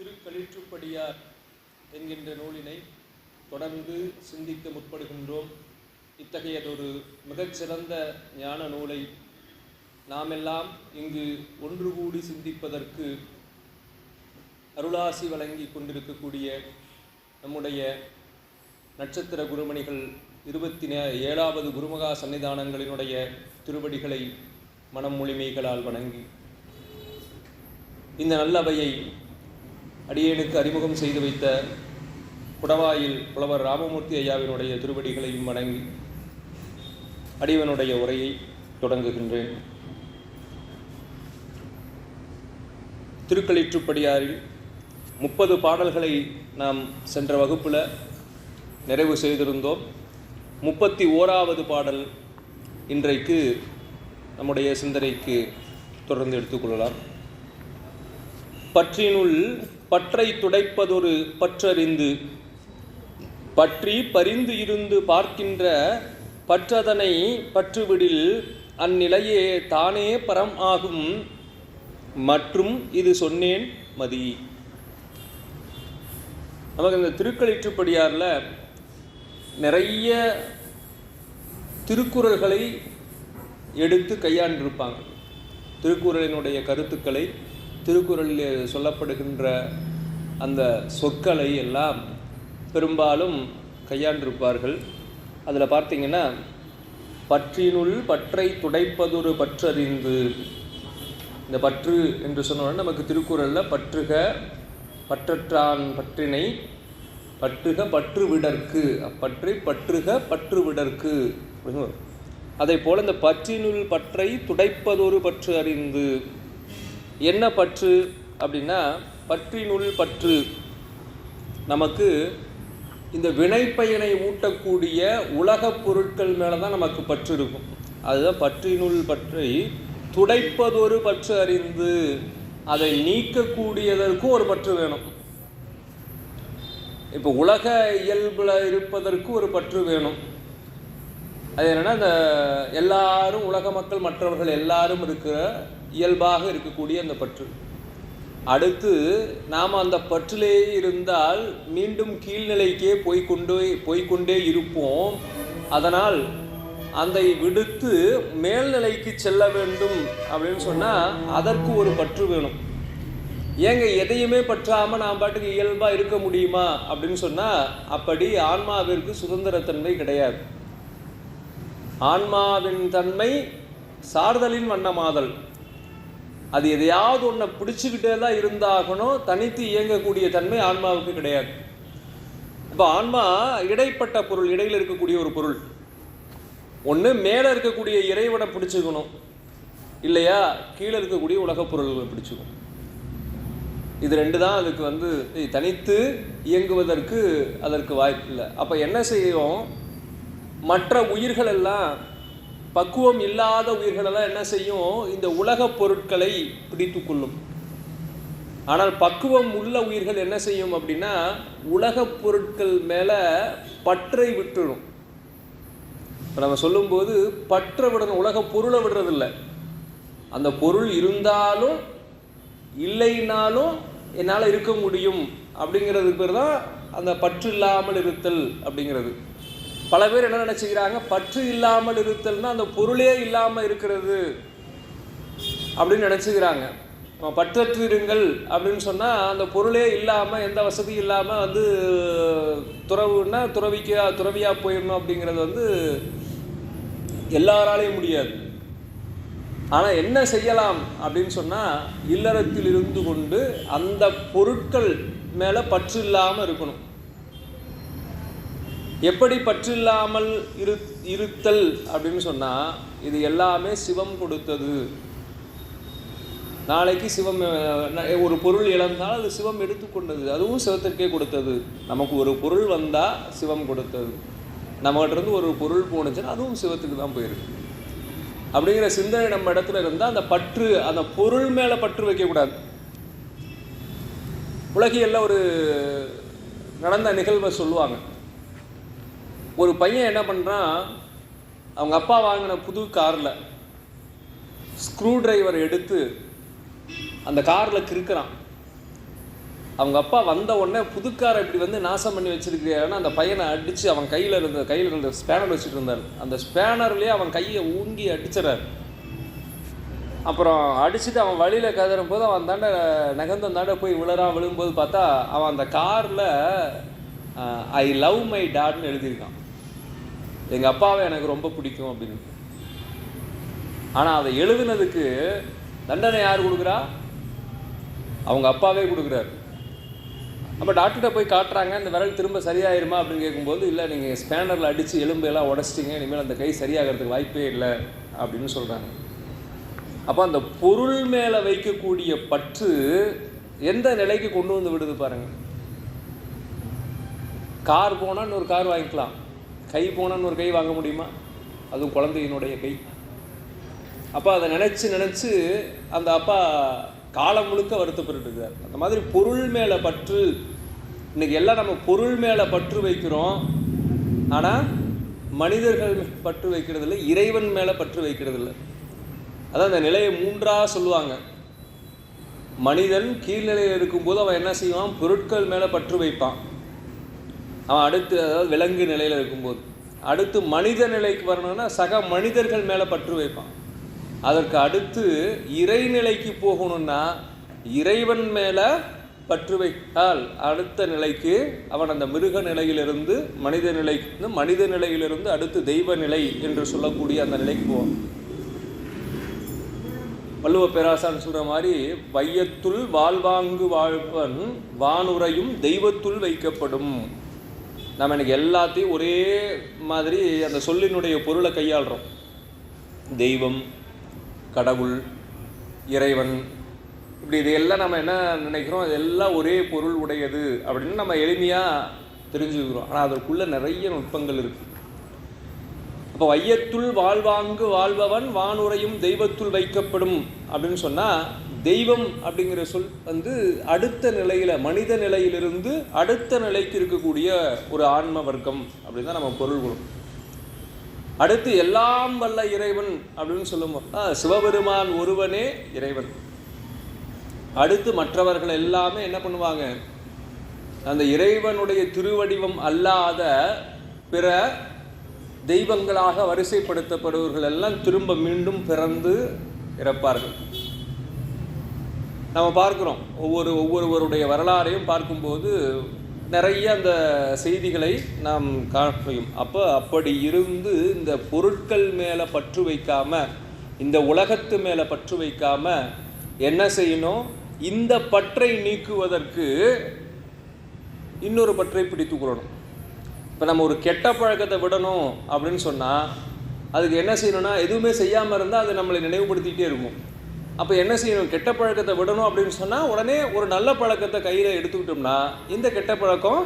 திருக்களிற்றுப்படியார் என்கின்ற நூலினை தொடர்ந்து சிந்திக்க முற்படுகின்றோம். இத்தகையதொரு மிகச்சிறந்த ஞான நூலை நாமெல்லாம் இங்கு ஒன்று கூடி சிந்திப்பதற்கு அருளாசி வழங்கி கொண்டிருக்கக்கூடிய நம்முடைய நட்சத்திர குருமணிகள் 27வது குருமகா சன்னிதானங்களினுடைய திருவடிகளை மனம் மொழிமைகளால் வணங்கி இந்த நல்லவையை அடியேனுக்கு அறிமுகம் செய்து வைத்த குடவாயில் புலவர் ராமமூர்த்தி ஐயாவினுடைய திருவடிகளையும் வணங்கி அடியவனுடைய உரையை தொடங்குகின்றேன். திருக்களிற்றுப்படியாரில் 30 பாடல்களை நாம் சென்ற வகுப்பில் நிறைவு செய்திருந்தோம். 31வது பாடல் இன்றைக்கு நம்முடைய சிந்தனைக்கு தொடர்ந்து எடுத்துக்கொள்ளலாம். பற்றினுள் பற்றை துடைப்பதொரு பற்றறிந்து பற்றி பரிந்து இருந்து பார்க்கின்ற பற்றதனை பற்றுவிடில் அந்நிலையே தானே பரம் ஆகும் மற்றும் இது சொன்னேன் மதி. நமக்கு இந்த திருக்களிற்றுப்படியாரில் நிறைய திருக்குறள்களை எடுத்து கையாண்டிருப்பாங்க. திருக்குறளினுடைய கருத்துக்களை, திருக்குறளில் சொல்லப்படுகின்ற அந்த சொற்களை எல்லாம் பெரும்பாலும் கையாண்டிருப்பார்கள். அதில் பார்த்தீங்கன்னா, பற்றினுள் பற்றை துடைப்பதொரு பற்றறிந்து, இந்த பற்று என்று சொன்னோன்னா நமக்கு திருக்குறளில் பற்றுக பற்றற்றான் பற்றினை பற்றுக பற்று விடற்கு, அப்பற்றை பற்றுக பற்று விடற்கு. அதை போல் இந்த பற்றினுள் பற்றை துடைப்பதொரு பற்று அறிந்து, என்ன பற்று அப்படின்னா, பற்றினுள் பற்று நமக்கு இந்த வினைப்பயனை ஊட்டக்கூடிய உலகப் பொருட்கள் மேலே தான் நமக்கு பற்று இருக்கும். அதுதான் பற்றினுள் பற்றை துடைப்பதொரு பற்று அறிந்து, அதை நீக்கக்கூடியதற்கும் ஒரு பற்று வேணும். இப்போ உலக இயல்பில் இருப்பதற்கு ஒரு பற்று வேணும். அது என்னென்னா, இந்த எல்லாரும் உலக மக்கள் மற்றவர்கள் எல்லாரும் இருக்கிற இயல்பாக இருக்கக்கூடிய அந்த பற்று. அடுத்து நாம் அந்த பற்றிலேயே இருந்தால் மீண்டும் கீழ்நிலைக்கே போய்கொண்டே இருப்போம். அதனால் அதை விடுத்து மேல்நிலைக்கு செல்ல வேண்டும் அப்படின்னு சொன்னால் அதற்கு ஒரு பற்று வேணும். ஏங்க எதையுமே பற்றாமல் நாம் பாட்டுக்கு இயல்பாக இருக்க முடியுமா அப்படின்னு சொன்னால், அப்படி ஆன்மாவிற்கு சுதந்திரத்தன்மை கிடையாது. ஆன்மாவின் தன்மை சார்தலின் வண்ணமாதல். அது எதையாவது ஒன்றை பிடிச்சிக்கிட்டே தான் இருந்தாகணும். தனித்து இயங்கக்கூடிய தன்மை ஆன்மாவுக்கு கிடையாது. இப்போ ஆன்மா இடைப்பட்ட பொருள், இடையில் இருக்கக்கூடிய ஒரு பொருள். ஒன்று மேலே இருக்கக்கூடிய இறைவனை பிடிச்சிக்கணும், இல்லையா கீழே இருக்கக்கூடிய உலகப் பொருள்களை பிடிச்சிக்கணும். இது ரெண்டு தான் அதுக்கு தனித்து இயங்குவதற்கு அதற்கு வாய்ப்பு இல்லை. அப்போ என்ன செய்யும், மற்ற உயிர்கள் எல்லாம், பக்குவம் இல்லாத உயிர்களெல்லாம் என்ன செய்யும், இந்த உலகப் பொருட்களை பிடித்து கொள்ளும். ஆனால் பக்குவம் உள்ள உயிர்கள் என்ன செய்யும் அப்படின்னா, உலகப் பொருட்கள் மேலே பற்றை விட்டுடும். இப்போ நம்ம சொல்லும்போது பற்றை விடணும், உலகப் பொருளை விடுறதில்லை. அந்த பொருள் இருந்தாலும் இல்லைனாலும் என்னால் இருக்க முடியும் அப்படிங்கிறதுக்கு பேர் தான் அந்த பற்று இல்லாமல் இருத்தல் அப்படிங்கிறது. பல பேர் என்ன நினச்சிக்கிறாங்க, பற்று இல்லாமல் இருத்தல்னா அந்த பொருளே இல்லாமல் இருக்கிறது அப்படின்னு நினச்சிக்கிறாங்க. பற்றற்று இருங்கள் அப்படின்னு சொன்னால் அந்த பொருளே இல்லாமல், எந்த வசதியும் இல்லாமல் துறவுன்னா துறவியாக போயிடணும் அப்படிங்கிறது எல்லாராலையும் முடியாது. ஆனால் என்ன செய்யலாம் அப்படின்னு சொன்னால், இல்லறத்தில் இருந்து கொண்டு அந்த பொருட்கள் மேலே பற்று இல்லாமல் இருக்கணும். எப்படி பற்று இல்லாமல் இருத்தல் அப்படின்னு சொன்னால், இது எல்லாமே சிவம் கொடுத்தது. நாளைக்கு சிவம் ஒரு பொருள் இழந்தால் அது சிவம் எடுத்துக்கொண்டது, அதுவும் சிவத்திற்கே கொடுத்தது. நமக்கு ஒரு பொருள் வந்தால் சிவம் கொடுத்தது, நம்மகிட்ட ஒரு பொருள் போணுச்சுன்னா அதுவும் சிவத்துக்கு தான் போயிருக்கு. அப்படிங்கிற சிந்தனை நம்ம இடத்துல இருந்தால் அந்த பற்று, அந்த பொருள் மேலே பற்று வைக்கக்கூடாது. உலகியல்ல ஒரு நடந்த நிகழ்வை சொல்லுவாங்க. ஒரு பையன் என்ன பண்ணுறான், அவங்க அப்பா வாங்கின புது காரில் ஸ்க்ரூ டிரைவர் எடுத்து அந்த காரில் கிறுக்கிறான். அவங்க அப்பா வந்த உடனே புதுக்காரை இப்படி வந்து நாசம் பண்ணி வச்சிருக்கிறாருன்னா அந்த பையனை அடித்து அவன் கையில் இருந்த ஸ்பேனர் வச்சுட்டு இருந்தார். அந்த ஸ்பேனர்லேயே அவன் கையை ஊங்கி அடிச்சிடறாரு. அப்புறம் அடிச்சுட்டு அவன் வழியில் கதறும் போது அவன் தாண்ட நகந்தம் தாண்ட போய் விழும்போது பார்த்தா அவன் அந்த காரில் ஐ லவ் மை டாட்னு எழுதியிருக்கான். எங்கள் அப்பாவை எனக்கு ரொம்ப பிடிக்கும் அப்படின்னு. ஆனால் அதை எழுதுனதுக்கு தண்டனை யார் கொடுக்குறா? அவங்க அப்பாவே கொடுக்குறாரு. அப்போ டாக்டர்கிட்ட போய் காட்டுறாங்க, இந்த விரல் திரும்ப சரியாயிருமா அப்படின்னு கேட்கும்போது, இல்லை நீங்கள் ஸ்பேனரில் அடித்து எலும்பெல்லாம் உடச்சிட்டிங்க, இனிமேல் அந்த கை சரியாகிறதுக்கு வாய்ப்பே இல்லை அப்படின்னு சொல்கிறாங்க. அப்போ அந்த பொருள் மேலே வைக்கக்கூடிய பற்று எந்த நிலைக்கு கொண்டு வந்து விடுது பாருங்கள். கார் போனால் இன்னொரு கார் வாங்கிக்கலாம், கை போனால் இன்னொரு கை வாங்க முடியுமா? அதுவும் குழந்தையினுடைய கை. அப்போ அதை நினச்சி அந்த அப்பா காலம் முழுக்க வருத்தப்பட்டுருக்கார். அந்த மாதிரி பொருள் மேலே பற்று, இன்றைக்கி எல்லாம் நம்ம பொருள் மேலே பற்று வைக்கிறோம், ஆனால் மனிதர்கள் பற்று வைக்கிறது இல்லை, இறைவன் மேலே பற்று வைக்கிறது இல்லை. அதான் அந்த நிலையை மூன்றாக சொல்லுவாங்க. மனிதன் கீழ்நிலையில் இருக்கும்போது அவன் என்ன செய்வான்? பொருட்கள் மேலே பற்று வைப்பான். அவன் அடுத்து, அதாவது விலங்கு நிலையில் இருக்கும்போது. அடுத்து மனித நிலைக்கு வரணும்னா சக மனிதர்கள் மேலே பற்று வைப்பான். அதற்கு அடுத்து இறைநிலைக்கு போகணும்னா இறைவன் மேலே பற்று வைத்தால் அடுத்த நிலைக்கு அவன் அந்த மிருக நிலையிலிருந்து மனித நிலையிலிருந்து அடுத்து தெய்வ நிலை என்று சொல்லக்கூடிய அந்த நிலைக்கு போவான். வள்ளுவ பேராசான் சொல்கிற மாதிரி, வையத்துள் வாழ்வாங்கு வாழ்வன் வானுரையும் தெய்வத்துள் வைக்கப்படும். நம்ம எனக்கு எல்லாத்தையும் ஒரே மாதிரி அந்த சொல்லினுடைய பொருளை கையாளுறோம். தெய்வம், கடவுள், இறைவன், இப்படி இதையெல்லாம் நம்ம என்ன நினைக்கிறோம்? இதெல்லாம் ஒரே பொருள் உடையது அப்படின்னு நம்ம எளிமையாக தெரிஞ்சுக்கிறோம். ஆனால் அதற்குள்ளே நிறைய நுட்பங்கள் இருக்குது. அப்போ வையத்துள் வாழ்வாங்கு வாழ்பவன் வானுரையும் தெய்வத்துள் வைக்கப்படும் அப்படின்னு சொன்னால், தெய்வம் அப்படிங்கிற சொல் வந்து அடுத்த நிலையில், மனித நிலையிலிருந்து அடுத்த நிலைக்கு இருக்கக்கூடிய ஒரு ஆன்ம வர்க்கம் அப்படின்னு தான் நம்ம பொருள் கொடுக்கும். அடுத்து எல்லாம் வல்ல இறைவன் அப்படின்னு சொல்லும்போது சிவபெருமான் ஒருவனே இறைவன். அடுத்து மற்றவர்கள் எல்லாமே என்ன பண்ணுவாங்க? அந்த இறைவனுடைய திருவடிவம் அல்லாத பிற தெய்வங்களாக வரிசைப்படுத்தப்படுவர்கள் எல்லாம் திரும்ப மீண்டும் பிறந்து இறப்பார்கள். நம்ம பார்க்குறோம், ஒவ்வொருவருடைய வரலாறையும் பார்க்கும்போது நிறைய அந்த செய்திகளை நாம் காணும். அப்படி இருந்து இந்த பொருட்கள் மேலே பற்று வைக்காமல், இந்த உலகத்து மேலே பற்று வைக்காமல் என்ன செய்யணும்? இந்த பற்றை நீக்குவதற்கு இன்னொரு பற்றை பிடித்து கொள்ளணும். இப்போ நம்ம ஒரு கெட்ட பழக்கத்தை விடணும் அப்படின்னு சொன்னால் அதுக்கு என்ன செய்யணும்னா, எதுவுமே செய்யாமல் இருந்தால் அது நம்மளை நினைவுபடுத்திகிட்டே இருக்கும். அப்போ என்ன செய்யணும்? கெட்ட பழக்கத்தை விடணும் அப்படின்னு சொன்னால் உடனே ஒரு நல்ல பழக்கத்தை கையில் எடுத்துக்கிட்டோம்னா இந்த கெட்ட பழக்கம்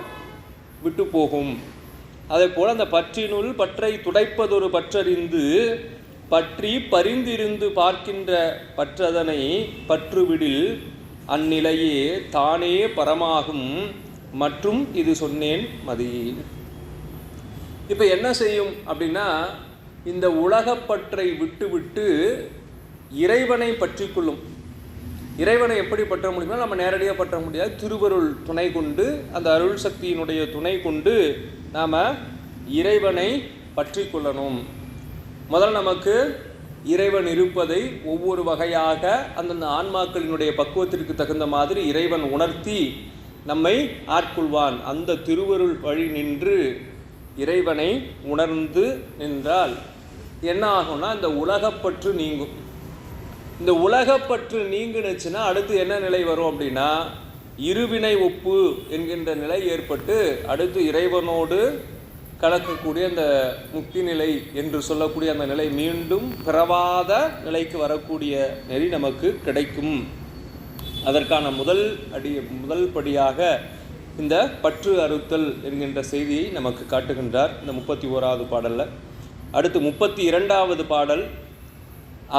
விட்டு போகும். அதே போல் அந்த பற்றினுள் பற்றை துடைப்பதொரு பற்றறிந்து பற்றி பரிந்திருந்து பார்க்கின்ற பற்றதனை பற்றுவிடில் அந்நிலையே தானே பரமாகும் மற்றும் இது சொன்னேன் மதி. இப்போ என்ன செய்யும் அப்படின்னா, இந்த உலகப்பற்றை விட்டு இறைவனை பற்றி கொள்ளும். இறைவனை எப்படி பற்ற முடியுமோ நம்ம நேரடியாக பற்ற முடியாது. திருவருள் துணை கொண்டு, அந்த அருள் சக்தியினுடைய துணை கொண்டு நாம் இறைவனை பற்றி கொள்ளணும். முதல்ல நமக்கு இறைவன் இருப்பதை ஒவ்வொரு வகையாக அந்தந்த ஆன்மாக்களினுடைய பக்குவத்திற்கு தகுந்த மாதிரி இறைவன் உணர்த்தி நம்மை ஆட்கொள்வான். அந்த திருவருள் வழி நின்று இறைவனை உணர்ந்து நின்றால் என்ன ஆகும்னா, இந்த உலகப்பற்று நீங்கும். இந்த உலகப்பற்று நீங்கினுச்சுன்னா அடுத்து என்ன நிலை வரும் அப்படின்னா, இருவினை ஒப்பு என்கின்ற நிலை ஏற்பட்டு அடுத்து இறைவனோடு கலக்கக்கூடிய அந்த முக்தி நிலை என்று சொல்லக்கூடிய அந்த நிலை மீண்டும் பிறவாத நிலைக்கு வரக்கூடிய நெறி நமக்கு கிடைக்கும். அதற்கான முதல் படியாக இந்த பற்று அறுத்தல் என்கின்ற செய்தியை நமக்கு காட்டுகின்றார் இந்த 31வது பாடலில். அடுத்து 32வது பாடல்,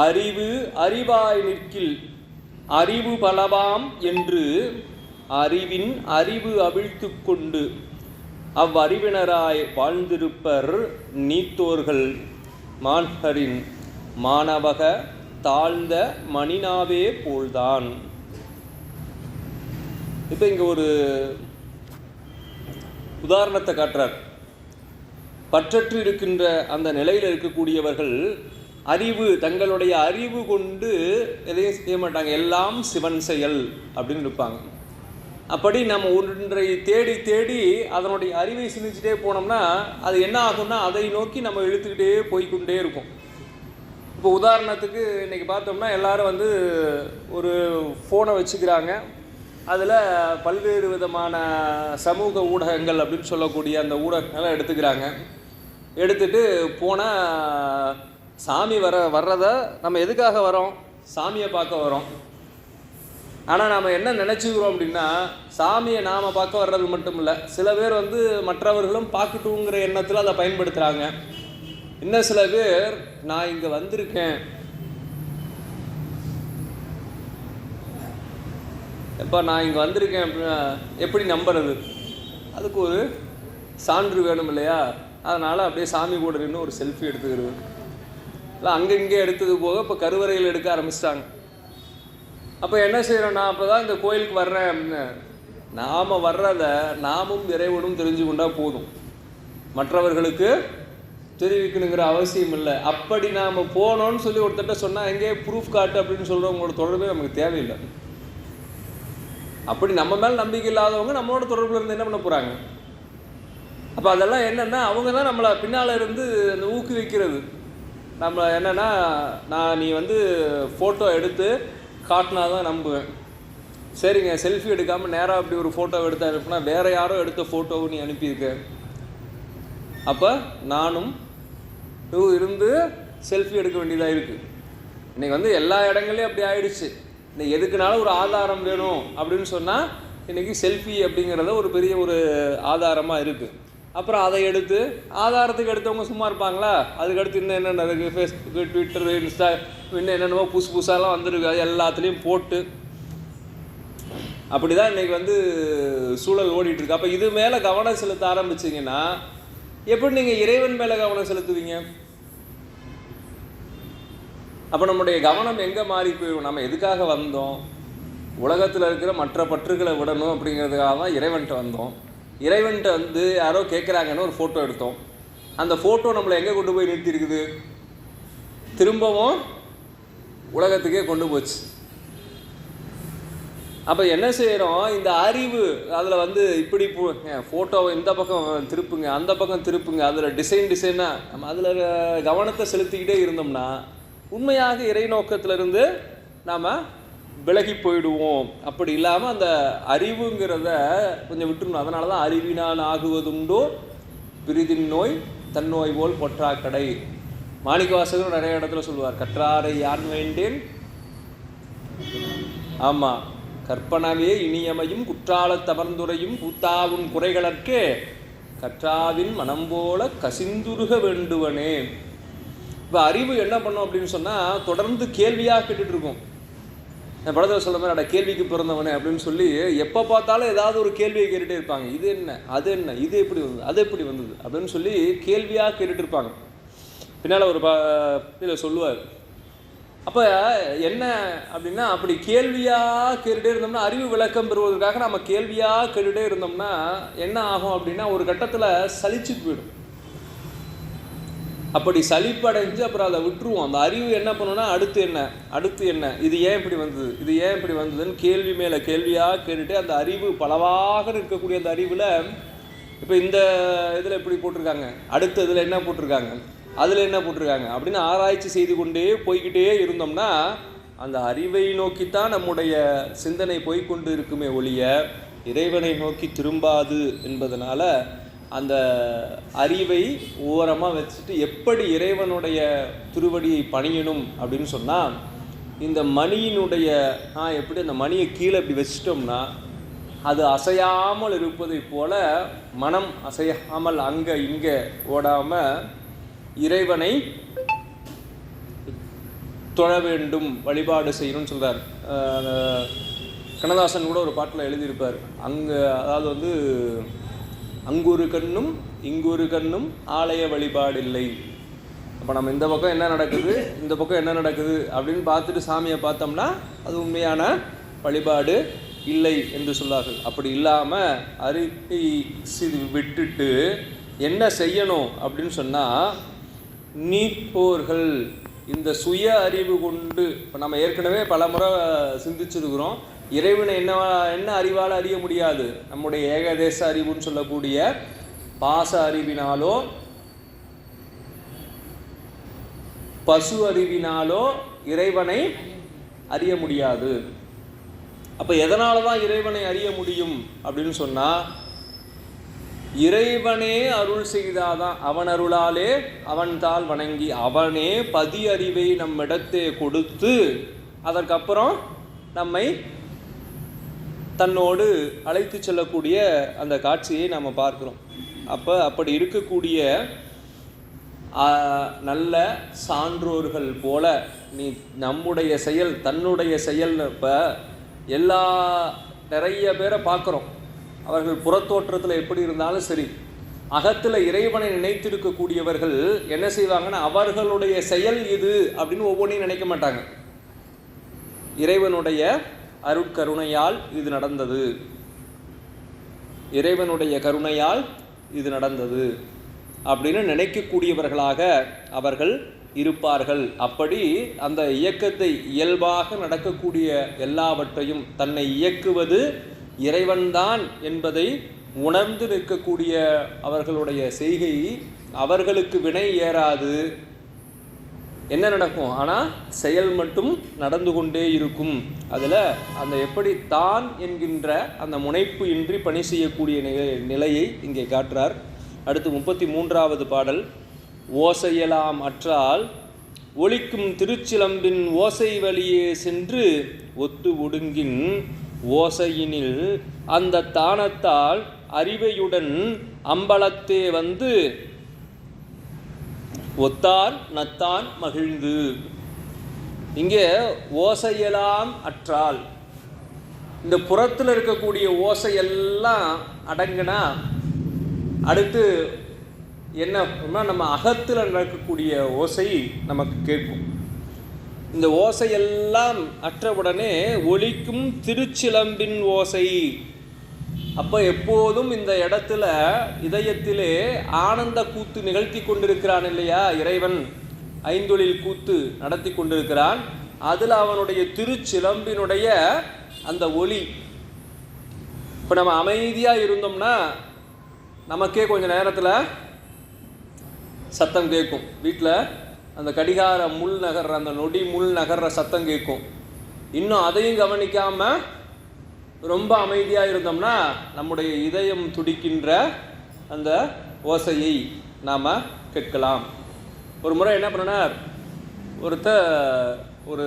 அறிவு அறிவாய் நிற்கில் அறிவு பலவாம் என்று அறிவின் அறிவு அவிழ்த்து கொண்டு அவ்வறிவினராய் வாழ்ந்திருப்பர் நீத்தோர்கள் மான்கரின் மாணவக தாழ்ந்த மணினாவே போல்தான். இப்போ இங்கே ஒரு உதாரணத்தை காட்டுறார். பற்றற்று இருக்கின்ற அந்த நிலையில் இருக்கக்கூடியவர்கள் தங்களுடைய அறிவு கொண்டு எதையும் செய்ய மாட்டாங்க, எல்லாம் சிவன் செயல் அப்படின்னு இருப்பாங்க. அப்படி நம்ம ஒன்றை தேடி தேடி அதனுடைய அறிவை சிந்திச்சுட்டே போனோம்னா அது என்ன ஆகும்னா அதை நோக்கி நம்ம இழுத்துக்கிட்டே போய்கொண்டே இருக்கும். இப்போ உதாரணத்துக்கு இன்றைக்கி பார்த்தோம்னா எல்லோரும் ஒரு ஃபோனை வச்சுக்கிறாங்க. அதில் பல்வேறு விதமான சமூக ஊடகங்கள் அப்படின்னு சொல்லக்கூடிய அந்த ஊடகங்களை எடுத்துக்கிறாங்க. எடுத்துகிட்டு போனால் சாமி வர்றதை நம்ம எதுக்காக வரோம்? சாமியை பார்க்க வரோம். ஆனால் நாம் என்ன நினச்சிக்கிறோம் அப்படின்னா, சாமியை நாம் பார்க்க வர்றது மட்டும் இல்லை, சில பேர் மற்றவர்களும் பார்க்கட்டுங்கிற எண்ணத்தில் அதை பயன்படுத்துகிறாங்க. இன்னும் சில பேர் நான் இங்கே வந்திருக்கேன், எப்போ நான் இங்கே வந்திருக்கேன் அப்படின்னா எப்படி நம்புறது? அதுக்கு ஒரு சான்று வேணும் இல்லையா? அதனால் அப்படியே சாமி கூட நின்று ஒரு செல்ஃபி எடுத்துக்கிறது. இல்லை அங்கங்கே எடுத்தது போக இப்போ கருவறையில் எடுக்க ஆரம்பிச்சிட்டாங்க. அப்போ என்ன செய்கிறோம்? நான் அப்போ தான் இந்த கோயிலுக்கு வர்றேன் அப்படின்னு நாம் வர்றதை நாமும் இறைவனும் தெரிஞ்சு கொண்டால் போதும், மற்றவர்களுக்கு தெரிவிக்கணுங்கிற அவசியம் இல்லை. அப்படி நாம் போனோன்னு சொல்லி ஒருத்தட்ட சொன்னால் எங்கே ப்ரூஃப் காட்டு அப்படின்னு சொல்கிறவங்களோட தொடர்பே நமக்கு தேவையில்லை. அப்படி நம்ம மேலே நம்பிக்கை இல்லாதவங்க நம்மளோட தொடர்பில் இருந்து என்ன பண்ண போகிறாங்க? அப்போ அதெல்லாம் என்னென்னா அவங்க தான் நம்மளை பின்னால் இருந்து அந்த ஊக்குவிக்கிறது. நம்ம என்னென்னா, நீ ஃபோட்டோ எடுத்து காட்டினா தான் நம்புவேன். சரிங்க, செல்ஃபி எடுக்காமல் நேராக அப்படி ஒரு ஃபோட்டோ எடுத்து அனுப்புனா வேறு யாரோ எடுத்த ஃபோட்டோவை நீ அனுப்பியிருக்க, அப்போ நானும் இருந்து செல்ஃபி எடுக்க வேண்டியதாக இருக்குது. இன்றைக்கி எல்லா இடங்கள்லையும் அப்படி ஆயிடுச்சு. இன்னைக்கு எதுக்குனாலும் ஒரு ஆதாரம் வேணும் அப்படின்னு சொன்னால் இன்றைக்கி செல்ஃபி அப்படிங்கிறத ஒரு பெரிய ஒரு ஆதாரமாக இருக்குது. அப்புறம் அதை எடுத்து ஆதாரத்துக்கு எடுத்தவங்க சும்மா இருப்பாங்களா? அதுக்கடுத்து இன்னும் என்னென்ன இருக்குது, ஃபேஸ்புக்கு, ட்விட்டரு, இன்ஸ்டா, இன்னும் என்னென்னவோ புதுசாலாம் வந்துருக்கு, அது எல்லாத்துலேயும் போட்டு அப்படி தான் இன்றைக்கி சூழல் ஓடிட்டுருக்கு. அப்போ இது மேலே கவனம் செலுத்த ஆரம்பிச்சிங்கன்னா எப்படி நீங்கள் இறைவன் மேலே கவனம் செலுத்துவீங்க? அப்போ நம்முடைய கவனம் எங்கே மாறி போயிடும்? நம்ம எதுக்காக வந்தோம்? உலகத்தில் இருக்கிற மற்ற பற்றுகளை விடணும் அப்படிங்கிறதுக்காக தான் இறைவன்கிட்ட வந்தோம். இறைவன்கிட்ட யாரோ கேட்குறாங்கன்னு ஒரு ஃபோட்டோ எடுத்தோம். அந்த ஃபோட்டோ நம்மளை எங்கே கொண்டு போய் நிறுத்தியிருக்குது? திரும்பவும் உலகத்துக்கே கொண்டு போச்சு. அப்போ என்ன செய்கிறோம்? இந்த அறிவு அதில் இப்படி ஃபோட்டோவை இந்த பக்கம் திருப்புங்க, அந்த பக்கம் திருப்புங்க, அதில் டிசைனாக நம்ம அதில் கவனத்தை செலுத்திக்கிட்டே இருந்தோம்னா உண்மையாக இறை நோக்கத்திலிருந்து நாம் விலகி போயிடுவோம். அப்படி இல்லாமல் அந்த அறிவுங்கிறத கொஞ்சம் விட்டுருணும். அதனால தான் அறிவினால் ஆகுவதுண்டோ பிரிதின் நோய் தன்னோய் போல் பொற்றா கடை. மாணிக்கவாசகரும் நிறைய இடத்துல சொல்லுவார், கற்றாரை யான் வேண்டேன். ஆமாம், கற்பனவே இனியமையும் குற்றாலத் தமர்ந்துரையும் கூத்தாவும் குறைகளற்கே கற்றாவின் மனம் போல கசிந்துருக வேண்டுவனே. இப்போ அறிவு என்ன பண்ணும் அப்படின்னு சொன்னால் தொடர்ந்து கேள்வியாக கேட்டுட்ருக்கோம். என் படத்தில் சொல்ல மாதிரி கேள்விக்கு பிறந்தவனே அப்படின்னு சொல்லி எப்போ பார்த்தாலும் ஏதாவது ஒரு கேள்வியை கேட்டுகிட்டே இருப்பாங்க. இது என்ன, அது என்ன, இது எப்படி வந்தது, அது எப்படி வந்தது அப்படின்னு சொல்லி கேள்வியாக கேட்டுட்டு இருப்பாங்க. பின்னால் ஒரு இதில் சொல்லுவார். அப்போ என்ன அப்படின்னா, அப்படி கேள்வியாக கேட்டுகிட்டே இருந்தோம்னா அறிவு விளக்கம் பெறுவதற்காக நம்ம கேள்வியாக கேட்டுகிட்டே இருந்தோம்னா என்ன ஆகும் அப்படின்னா ஒரு கட்டத்தில் சலிச்சுட்டு போயிடும். அப்படி சலிப்படைஞ்சு அப்புறம் அதை விட்டுருவோம். அந்த அறிவு என்ன பண்ணுன்னா அடுத்து என்ன, இது ஏன் இப்படி வந்தது, இது ஏன் இப்படி வந்ததுன்னு கேள்வி மேலே கேள்வியாக கேட்டுட்டு அந்த அறிவு பலவாக இருக்கக்கூடிய அந்த அறிவில் இப்போ இந்த இதில் எப்படி போட்டிருக்காங்க, அடுத்த இதில் என்ன போட்டிருக்காங்க, அதில் என்ன போட்டிருக்காங்க அப்படின்னு ஆராய்ச்சி செய்து கொண்டே போய்கிட்டே இருந்தோம்னா அந்த அறிவை நோக்கித்தான் நம்முடைய சிந்தனை போய்கொண்டு இருக்குமே ஒழிய இறைவனை நோக்கி திரும்பாது என்பதனால அந்த அறிவை ஓரமாக வச்சுட்டு எப்படி இறைவனுடைய திருவடியை பணியணும் அப்படின்னு சொன்னால் இந்த மணியினுடைய எப்படி அந்த மணியை கீழே இப்படி வச்சிட்டோம்னா அது அசையாமல் இருப்பதை போல மனம் அசையாமல் அங்கே இங்கே ஓடாமல் இறைவனை தொழ வேண்டும், வழிபாடு செய்யணும்னு சொல்கிறார். கண்ணதாசன் கூட ஒரு பாட்டில் எழுதியிருப்பார். அதாவது அங்கொரு கண்ணும் இங்கொரு கண்ணும் ஆலய வழிபாடு இல்லை. அப்போ நம்ம இந்த பக்கம் என்ன நடக்குது, இந்த பக்கம் என்ன நடக்குது அப்படின்னு பார்த்துட்டு சாமியை பார்த்தோம்னா அது உண்மையான வழிபாடு இல்லை என்று சொல்லார்கள். அப்படி இல்லாமல் அறிவை விட்டுட்டு என்ன செய்யணும் அப்படின்னு சொன்னால், நீப்போர்கள் இந்த சுய அறிவு கொண்டு, இப்போ நம்ம ஏற்கனவே பல முறை சிந்திச்சிருக்கிறோம், இறைவனை என்ன அறிவால் அறிய முடியாது. நம்முடைய ஏகதேச அறிவுன்னு சொல்லக்கூடிய பாச அறிவினாலோ பசு அறிவினாலோ இறைவனை அறிய முடியாது. அப்போ எதனால தான் இறைவனை அறிய முடியும் அப்படின்னு சொன்னால், இறைவனே அருள் செய்தாதான், அவன் அருளாலே அவன் தாள் வணங்கி அவனே பதி அறிவை நம்மிடத்தே கொடுத்து அதற்கப்புறம் நம்மை தன்னோடு அழைத்து செல்லக்கூடிய அந்த காட்சியை நம்ம பார்க்கிறோம். அப்படி இருக்கக்கூடிய நல்ல சான்றோர்கள் போல நீ நம்முடைய செயல் தன்னுடைய செயல். இப்போ நிறைய பேரை பார்க்குறோம், அவர்கள் புறத்தோற்றத்தில் எப்படி இருந்தாலும் சரி, அகத்தில் இறைவனை நினைத்திருக்கக்கூடியவர்கள் என்ன செய்வாங்கன்னா, அவர்களுடைய செயல் இது அப்படின்னு ஒவ்வொன்றையும் நினைக்க மாட்டாங்க. இறைவனுடைய அருட்கருணையால் இது நடந்தது, இறைவனுடைய கருணையால் இது நடந்தது அப்படின்னு நினைக்கக்கூடியவர்களாக அவர்கள் இருப்பார்கள். அப்படி அந்த இயக்கத்தை இயல்பாக நடக்கக்கூடிய எல்லாவற்றையும் தன்னை இயக்குவது இறைவன்தான் என்பதை உணர்ந்து நிற்கக்கூடிய அவர்களுடைய செய்கை அவர்களுக்கு வினை ஏறாது. என்ன நடக்கும்? ஆனால் செயல் மட்டும் நடந்து கொண்டே இருக்கும். அதில் அந்த எப்படி தான் என்கின்ற அந்த முனைப்பு இன்றி பணி செய்யக்கூடிய நிலையை இங்கே காட்டுறார். அடுத்து 33வது பாடல். ஓசையலாம் அற்றால் ஒலிக்கும் திருச்சிலம்பின் ஓசை வழியே சென்று ஒத்து ஒடுங்கின் ஓசையினில் அந்த தானத்தால் அறிவையுடன் அம்பலத்தே வந்து ஒத்தார் நத்தான் மகிழ்ந்து. இங்கே ஓசையெல்லாம் அற்றால், இந்த புறத்தில் இருக்கக்கூடிய ஓசையெல்லாம் அடங்குனா அடுத்து என்ன நம்ம அகத்தில் நடக்கக்கூடிய ஓசை நமக்கு கேட்கும். இந்த ஓசையெல்லாம் அற்றவுடனே ஒலிக்கும் திருச்சிலம்பின் ஓசை. அப்போ எப்போதும் இந்த இடத்துல இதயத்திலே ஆனந்த கூத்து நிகழ்த்தி கொண்டிருக்கிறான் இல்லையா இறைவன், ஐந்தொழில் கூத்து நடத்தி கொண்டிருக்கிறான். அதில் அவனுடைய திருச்சிலம்பினுடைய அந்த ஒலி. இப்போ நம்ம அமைதியாக இருந்தோம்னா நமக்கே கொஞ்சம் நேரத்தில் சத்தம் கேட்கும். வீட்டில் அந்த கடிகார முள் நகர்ற அந்த நொடி முள் நகர்ற சத்தம் கேட்கும். இன்னும் அதையும் கவனிக்காமல் ரொம்ப அமைதியாக இருந்தோம்னா நம்முடைய இதயம் துடிக்கின்ற அந்த ஓசையை நாம் கேட்கலாம். ஒரு முறை என்ன பண்ணார், ஒரு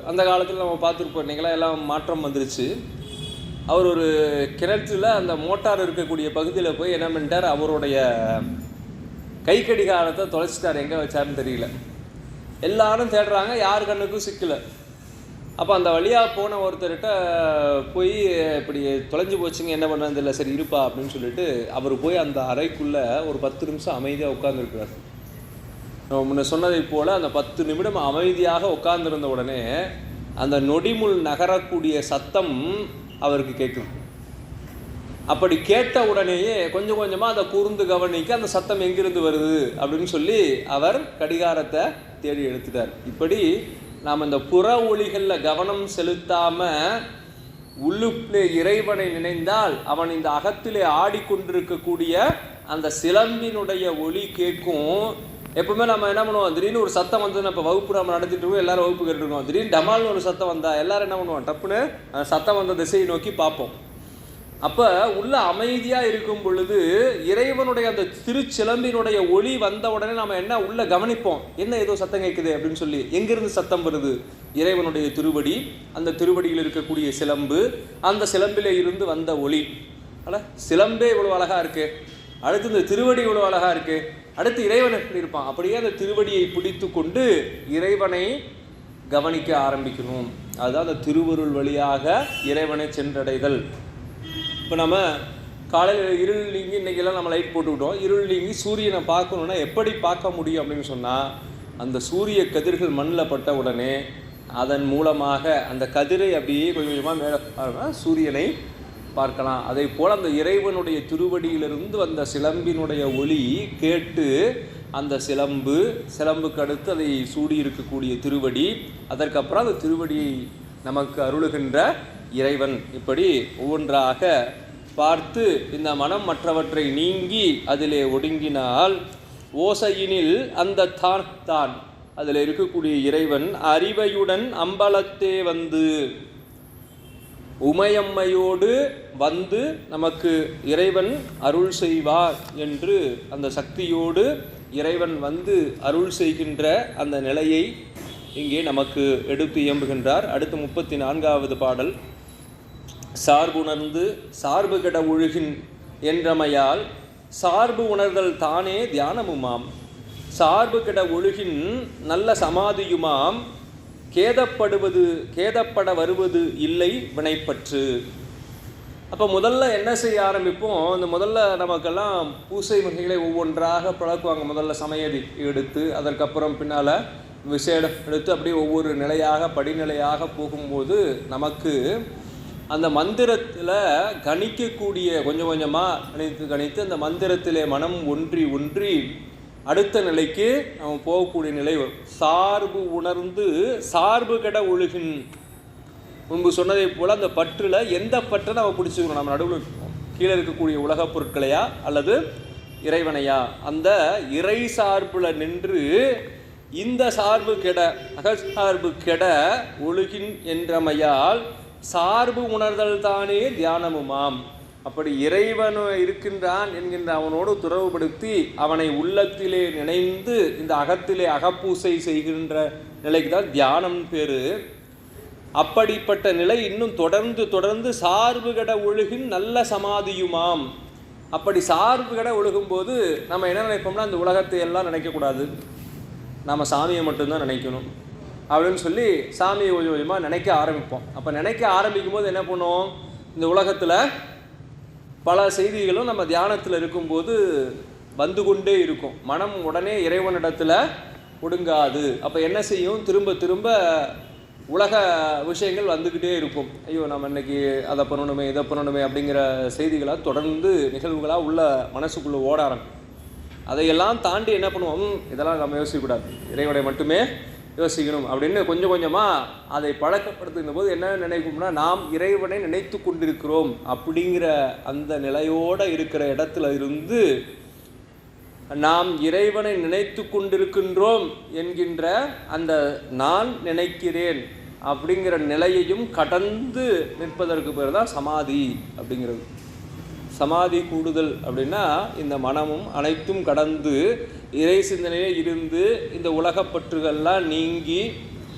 அந்த காலத்தில் நம்ம பார்த்துருப்போம், நீங்களாம் எல்லாம் மாற்றம் வந்துருச்சு. அவர் ஒரு கிணற்றில் அந்த மோட்டார் இருக்கக்கூடிய பகுதியில் போய் என்ன பண்ணிட்டார், அவருடைய கை கடிகாரத்தை தொலைச்சிட்டார். எங்கே வச்சாருன்னு தெரியல. எல்லாரும் தேடுறாங்க, யார் கண்ணுக்கும் சிக்கலை. அப்போ அந்த வழியாக போன ஒருத்தர்கிட்ட போய் இப்படி தொலைஞ்சு போச்சுங்க, என்ன பண்ணது இல்லை, சரி இருப்பா அப்படின்னு சொல்லிட்டு அவர் போய் அந்த அறைக்குள்ளே ஒரு 10 நிமிஷம் அமைதியாக உட்காந்துருக்கிறார். நம்ம முன்ன சொன்னதை போல் அந்த 10 நிமிடம் அமைதியாக உட்கார்ந்துருந்த உடனே அந்த நொடிமுள் நகரக்கூடிய சத்தம் அவருக்கு கேட்கும். அப்படி கேட்ட உடனேயே கொஞ்சம் கொஞ்சமாக அதை கூர்ந்து கவனிக்க அந்த சத்தம் எங்கிருந்து வருது அப்படின்னு சொல்லி அவர் கடிகாரத்தை தேடி எடுத்துட்டார். இப்படி நாம் இந்த புற ஒளிகளில் கவனம் செலுத்தாமல் உள்ளுக்குள்ளே இறைவனை நினைந்தால் அவன் இந்த அகத்திலே ஆடிக்கொண்டிருக்கக்கூடிய அந்த சிலம்பினுடைய ஒளி கேட்கும். எப்பவுமே நம்ம என்ன பண்ணுவோம், திடீர்னு ஒரு சத்தம் வந்ததுன்னா, இப்போ வகுப்பு நம்ம நடத்திட்டு இருக்கோம், எல்லாரும் வகுப்பு கேட்டுருக்கோம், திடீர்னு டமால்னு ஒரு சத்தம் வந்தால் எல்லாரும் என்ன பண்ணுவோம், டப்புன்னு அந்த சத்தம் வந்த திசையை நோக்கி பார்ப்போம். அப்போ உள்ள அமைதியாக இருக்கும் பொழுது இறைவனுடைய அந்த திருச்சிலம்பினுடைய ஒளி வந்த உடனே நம்ம என்ன உள்ள கவனிப்போம், என்ன ஏதோ சத்தம் கேட்குது அப்படின்னு சொல்லி. எங்கிருந்து சத்தம் வருது? இறைவனுடைய திருவடி, அந்த திருவடியில் இருக்கக்கூடிய சிலம்பு, அந்த சிலம்பில் இருந்து வந்த ஒளி. சிலம்பே இவ்வளோ அழகாக இருக்கு, அடுத்து இந்த திருவடி இவ்வளோ அழகாக இருக்கு, அடுத்து இறைவன் எப்படி இருப்பான். அப்படியே அந்த திருவடியை பிடித்து கொண்டு இறைவனை கவனிக்க ஆரம்பிக்கணும். அதுதான் அந்த திருவருள் வழியாக இறைவனை சென்றடைதல். இப்போ நம்ம காலையில் இருள் நீங்கி, இன்றைக்கெல்லாம் நம்ம லைட் போட்டுக்கிட்டோம், இருள் நீங்கி சூரியனை பார்க்கணுன்னா எப்படி பார்க்க முடியும் அப்படின்னு சொன்னால், அந்த சூரிய கதிர்கள் மண்ணில் பட்ட உடனே அதன் மூலமாக அந்த கதிரை அப்படியே கொஞ்சம் கொஞ்சமாக மேலே சூரியனை பார்க்கலாம். அதே போல் அந்த இறைவனுடைய திருவடியிலிருந்து வந்த சிலம்பினுடைய ஒளி கேட்டு அந்த சிலம்புக்கு அடுத்து அதை சூடி இருக்கக்கூடிய திருவடி, அதற்கப்புறம் அந்த திருவடியை நமக்கு அருளுகின்ற இறைவன், இப்படி ஒவ்வொன்றாக பார்த்து இந்த மனம் மற்றவற்றை நீங்கி அதிலே ஒடுங்கினால் ஓசையினில் அந்த தான் அதில் இருக்கக்கூடிய இறைவன் அறிவையுடன் அம்பலத்தே வந்து உமையம்மையோடு வந்து நமக்கு இறைவன் அருள் செய்வார் என்று அந்த சக்தியோடு இறைவன் வந்து அருள் செய்கின்ற அந்த நிலையை இங்கே நமக்கு எடுத்து இயம்புகின்றார். அடுத்து 34வது பாடல். சார்புணர்ந்து சார்பு கெட ஒழுகின் என்றமையால் சார்பு உணர்தல் தானே தியானமுமாம். சார்பு கெட ஒழுகின் நல்ல சமாதியுமாம். கேதப்பட வருவது இல்லை வினைப்பற்று. அப்போ முதல்ல என்ன செய்ய ஆரம்பிப்போம், இந்த முதல்ல நமக்கெல்லாம் பூசை முறைகளை ஒவ்வொன்றாக பழக்குவாங்க. முதல்ல சமயதி எடுத்து அதற்கப்புறம் பின்னால் விசேடம் எடுத்து அப்படியே ஒவ்வொரு நிலையாக படிநிலையாக போகும்போது நமக்கு அந்த மந்திரத்தில் கணிக்கக்கூடிய கொஞ்சம் கொஞ்சமாக கணித்து அந்த மந்திரத்திலே மனம் ஒன்றி அடுத்த நிலைக்கு நம்ம போகக்கூடிய நிலை வரும். சார்பு உணர்ந்து சார்பு கெட ஒழுகின். முன்பு சொன்னதை போல் அந்த பற்றில் எந்த பற்றை நம்ம பிடிச்சிக்கணும், நம்ம நடுவில் கீழே இருக்கக்கூடிய உலகப் பொருட்களையா அல்லது இறைவனையா, அந்த இறை சார்பில் நின்று இந்த சார்பு கெட அகசார்பு கெட ஒழுகின் என்றமையால் சார்பு உணர்தல் தானே தியானமுமாம். அப்படி இறைவன் இருக்கின்றான் என்கின்ற அவனோடு துறவுபடுத்தி அவனை உள்ளத்திலே நினைந்து இந்த அகத்திலே அகப்பூசை செய்கின்ற நிலைக்கு தான் தியானம் பேரு. அப்படிப்பட்ட நிலை இன்னும் தொடர்ந்து சார்பு கெட ஒழுகின் நல்ல சமாதியுமாம். அப்படி சார்பு கெட ஒழுகும்போது நம்ம என்ன நினைப்போம்னா, இந்த உலகத்தை எல்லாம் நினைக்கக்கூடாது, நம்ம சாமியை மட்டும்தான் நினைக்கணும் அப்படின்னு சொல்லி சாமியை கொஞ்சம் கொஞ்சமாக நினைக்க ஆரம்பிப்போம். அப்போ நினைக்க ஆரம்பிக்கும் போது என்ன பண்ணுவோம், இந்த உலகத்தில் பல செய்திகளும் நம்ம தியானத்தில் இருக்கும்போது வந்து கொண்டே இருக்கும். மனம் உடனே இறைவனிடத்தில் ஒடுங்காது. அப்போ என்ன செய்யும், திரும்ப உலக விஷயங்கள் வந்துக்கிட்டே இருக்கும். ஐயோ நம்ம இன்னைக்கு அதை பண்ணணுமே இதை பண்ணணுமே அப்படிங்கிற செய்திகளாக தொடர்ந்து நிகழ்வுகளாக உள்ள மனசுக்குள்ளே ஓட ஆரம்பிக்கும். அதையெல்லாம் தாண்டி என்ன பண்ணுவோம், இதெல்லாம் நம்ம யோசிக்கக்கூடாது, இறைவனை மட்டுமே யோசிக்கணும் அப்படின்னு கொஞ்சம் கொஞ்சமாக அதை பழக்கப்படுத்துகின்ற போது என்ன நினைக்கும்னா, நாம் இறைவனை நினைத்து கொண்டிருக்கிறோம் அப்படிங்கிற அந்த நிலையோடு இருக்கிற இடத்துல இருந்து நாம் இறைவனை நினைத்து கொண்டிருக்கின்றோம் என்கின்ற அந்த நான் நினைக்கிறேன் அப்படிங்கிற நிலையையும் கடந்து நிற்பதற்கு பேர் தான் சமாதி அப்படிங்கிறது. சமாதி கூடுதல் அப்படின்னா இந்த மனமும் அனைத்தும் கடந்து இறை சிந்தனையே இருந்து இந்த உலகப்பற்றுகள்லாம் நீங்கி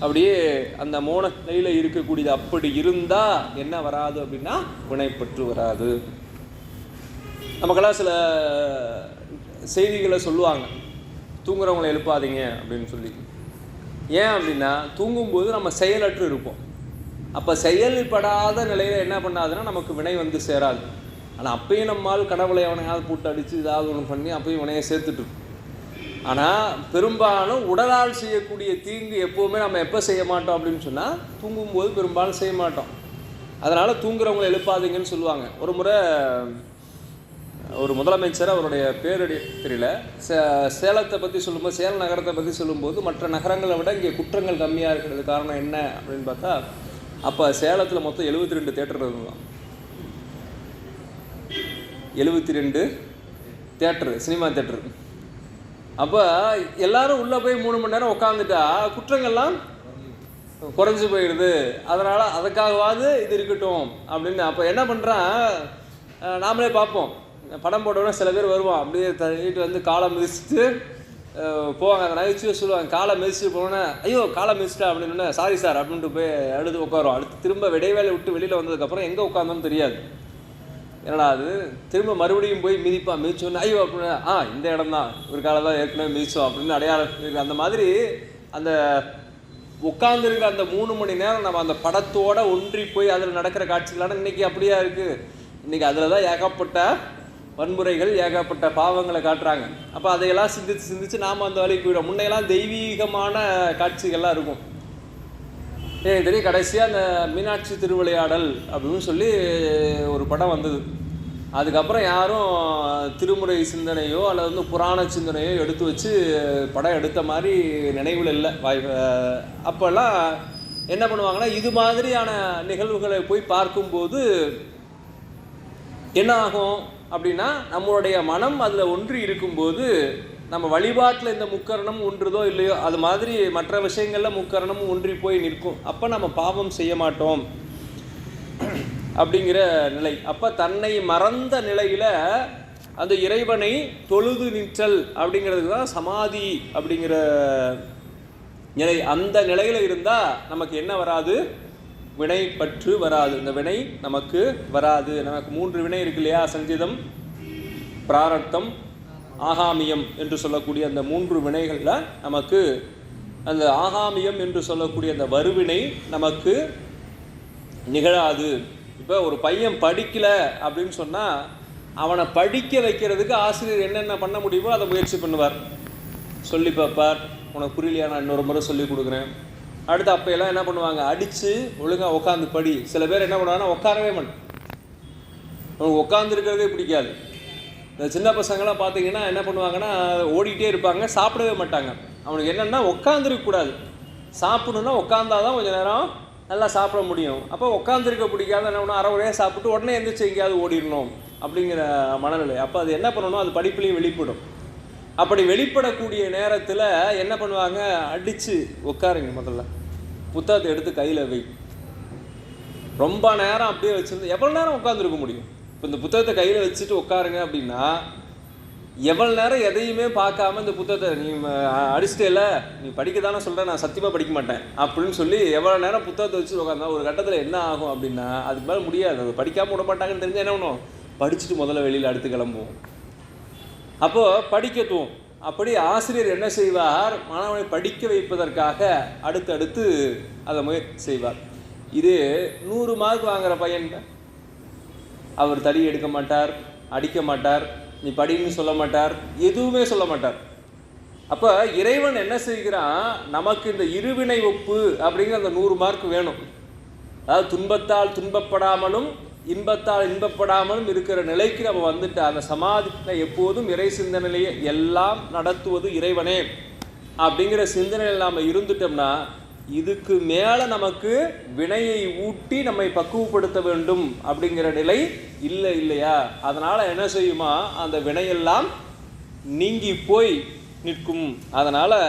அப்படியே அந்த மோன நிலையில் இருக்கக்கூடியது. அப்படி இருந்தால் என்ன வராது அப்படின்னா வினைப்பற்று வராது. நமக்கெல்லாம் சில செய்திகளை சொல்லுவாங்க, தூங்குறவங்களை எழுப்பாதீங்க அப்படின்னு சொல்லி. ஏன் அப்படின்னா தூங்கும்போது நம்ம செயலற்று இருப்போம். அப்போ செயல்படாத நிலையில் என்ன பண்ணாதுன்னா நமக்கு வினை வந்து சேராது. ஆனால் அப்பயும் நம்மால் கடவுளை அவனையாவது போட்டு அடித்து ஏதாவது ஒன்று பண்ணி அப்பயும் வினையை சேர்த்துட்ருக்கோம். ஆனால் பெரும்பாலும் உடலால் செய்யக்கூடிய தீங்கு எப்போவுமே நம்ம எப்போ செய்ய மாட்டோம் அப்படின்னு சொன்னால் தூங்கும்போது பெரும்பாலும் செய்ய மாட்டோம். அதனால் தூங்குறவங்களை எழுப்பாதீங்கன்னு சொல்லுவாங்க. ஒரு முறை ஒரு முதலமைச்சர், அவருடைய பேரடி தெரியல, சேலத்தை பற்றி சொல்லும்போது, சேலம் நகரத்தை பற்றி சொல்லும்போது மற்ற நகரங்களை விட இங்கே குற்றங்கள் கம்மியாக இருக்கிறது காரணம் என்ன அப்படின்னு பார்த்தா, அப்போ சேலத்தில் மொத்தம் 72 தேட்டர் இருந்தான். 72 தேட்டரு, சினிமா தேட்டரு. அப்போ எல்லாரும் உள்ளே போய் 3 மணி நேரம் உட்காந்துட்டா குற்றங்கள்லாம் குறைஞ்சி போயிடுது. அதனால் அதுக்காகவாது இது இருக்கட்டும் அப்படின்னு. அப்போ என்ன பண்ணுறான், நாமளே பார்ப்போம், படம் போட்டோன்னா சில பேர் வருவான், அப்படியே தள்ளிட்டு வந்து காலை மிதிச்சுட்டு போவாங்க. அந்த நகைச்சுவை சொல்லுவாங்க, காலை மிதிச்சுட்டு போனோன்னே ஐயோ காலை மிதிச்சிட்டா அப்படின்னு, சாரி சார் அப்படின்ட்டு போய் அடுத்து உட்காருவோம். அடுத்து திரும்ப இடைவேளை விட்டு வெளியில் வந்ததுக்கப்புறம் எங்கே உட்காந்தோன்னு தெரியாது. என்னடா அது, திரும்ப மறுபடியும் போய் மிதிச்சோன்னு ஐயோ அப்படின்னு, இந்த இடம் தான் ஒரு காலம் தான் ஏற்கனவே மிதிச்சோம் அப்படின்னு அடையாளம் இருக்குது. அந்த மாதிரி அந்த உட்காந்துருக்க அந்த 3 மணி நேரம் நம்ம அந்த படத்தோடு ஒன்றி போய் அதில் நடக்கிற காட்சிகளான இன்றைக்கி அப்படியா இருக்குது. இன்றைக்கி அதில் தான் ஏகப்பட்ட வன்முறைகள், ஏகப்பட்ட பாவங்களை காட்டுறாங்க. அப்போ அதையெல்லாம் சிந்திச்சு நாம் அந்த வேலைக்கு போயிடும். முன்னையெல்லாம் தெய்வீகமான காட்சிகள்லாம் இருக்கும். எனக்கு தெரியும் கடைசியாக அந்த மீனாட்சி திருவிளையாடல் அப்படின்னு சொல்லி ஒரு படம் வந்தது. அதுக்கப்புறம் யாரும் திருமுறை சிந்தனையோ அல்லது வந்து புராண சிந்தனையோ எடுத்து வச்சு படம் எடுத்த மாதிரி நினைவில் இல்லை. அப்போல்லாம் என்ன பண்ணுவாங்கன்னா, இது மாதிரியான நிகழ்வுகளை போய் பார்க்கும்போது என்ன ஆகும் அப்படின்னா, நம்மளுடைய மனம் அதில் ஒன்றி இருக்கும்போது நம்ம வழிபாட்டில் இந்த முக்கரணம் ஒன்றுதோ இல்லையோ அது மாதிரி மற்ற விஷயங்களில் முக்கரணமும் ஒன்றி போய் நிற்கும். அப்போ நம்ம பாவம் செய்ய மாட்டோம் அப்படிங்கிற நிலை. அப்போ தன்னை மறந்த நிலையில் அந்த இறைவனை தொழுது நிற்றல் அப்படிங்கிறதுக்கு தான் சமாதி அப்படிங்கிற நிலை. அந்த நிலையில் இருந்தால் நமக்கு என்ன வராது? வினை பற்று வராது. இந்த வினை நமக்கு வராது. நமக்கு 3 வினை இருக்கு இல்லையா? சஞ்சிதம், பிராரத்தம், ஆகாமியம் என்று சொல்லக்கூடிய அந்த 3 வினைகளில் நமக்கு அந்த ஆகாமியம் என்று சொல்லக்கூடிய அந்த வருவினை நமக்கு நிகழாது. இப்போ ஒரு பையன் படிக்கலை அப்படின்னு சொன்னால் அவனை படிக்க வைக்கிறதுக்கு ஆசிரியர் என்னென்ன பண்ண முடியுமோ அதை முயற்சி பண்ணுவார். சொல்லி பார்ப்பார், உனக்கு புரியலையா நான் இன்னொரு முறை சொல்லி கொடுக்குறேன். அடுத்து அப்போயெல்லாம் என்ன பண்ணுவாங்க, அடித்து ஒழுங்காக உட்காந்து படி. சில பேர் என்ன பண்ணுவாங்கன்னா உட்காரவே மாட்டேன், அவனுக்கு உட்காந்துருக்கிறதே பிடிக்காது. இந்த சின்ன பசங்களாம் பார்த்தீங்கன்னா என்ன பண்ணுவாங்கன்னா ஓடிக்கிட்டே இருப்பாங்க, சாப்பிடவே மாட்டாங்க. அவனுக்கு என்னென்னா உட்காந்துருக்கக்கூடாது, சாப்பிடணுன்னா உட்காந்தாதான் கொஞ்சம் நேரம் நல்லா சாப்பிட முடியும். அப்போ உட்காந்துருக்க பிடிக்காத என்ன பண்ணணும், அரை உரையாக சாப்பிட்டு உடனே எந்திரிச்சு எங்கேயாவது ஓடிடணும் அப்படிங்கிற மனநிலை. அப்போ அது என்ன பண்ணணும், அது படிப்புலேயும் வெளிப்படும். அப்படி வெளிப்படக்கூடிய நேரத்தில் என்ன பண்ணுவாங்க, அடித்து உட்காருங்க, முதல்ல புத்தகத்தை எடுத்து கையில் வை. ரொம்ப நேரம் அப்படியே வச்சுருந்து எவ்வளோ நேரம் உட்காந்துருக்க முடியும்? இப்போ இந்த புத்தகத்தை கையில் வச்சுட்டு உட்காருங்க அப்படின்னா எவ்வளோ நேரம் எதையுமே பார்க்காம இந்த புத்தகத்தை நீ அடிச்சிட்டே இல்லை, நீ படிக்க தானே சொல்கிறேன், நான் சத்தியமாக படிக்க மாட்டேன் அப்படின்னு சொல்லி எவ்வளோ நேரம் புத்தகத்தை வச்சு உட்காந்தா ஒரு கட்டத்தில் என்ன ஆகும் அப்படின்னா அதுக்கு மேலே முடியாது. அது படிக்காமல் விட மாட்டாங்கன்னு தெரிஞ்சு என்ன பண்ணுவோம், படிச்சுட்டு முதல்ல வெளியில் அடுத்து கிளம்புவோம். அப்போது படிக்கத்துவோம். அப்படி ஆசிரியர் என்ன செய்வார், மாணவனை படிக்க வைப்பதற்காக அடுத்தடுத்து அதை முயற்சி செய்வார். இது 100 மார்க் வாங்குகிற பையன் அவர் தடி எடுக்க மாட்டார், அடிக்க மாட்டார், நீ படின்னு சொல்ல மாட்டார், எதுவுமே சொல்ல மாட்டார். அப்போ இறைவன் என்ன செய்கிறான், நமக்கு இந்த இருவினை ஒப்பு அப்படிங்கிற அந்த 100 மார்க் வேணும். அதாவது துன்பத்தால் துன்பப்படாமலும் இன்பத்தால் இன்பப்படாமலும் இருக்கிற நிலைக்கு நம்ம வந்துட்டு அந்த சமாதியில் எப்போதும் இறை சிந்தனையிலேயே எல்லாம் நடத்துவது இறைவனே அப்படிங்கிற சிந்தனையில் நாம் இருந்துட்டோம்னா இதுக்கு மேலே நமக்கு வினையை ஊட்டி நம்மை பக்குவப்படுத்த வேண்டும் அப்படிங்கிற நிலை இல்லை இல்லையா? அதனால் என்ன செய்யுமா, அந்த வினையெல்லாம் நீங்கி போய் நிற்கும். அதனால்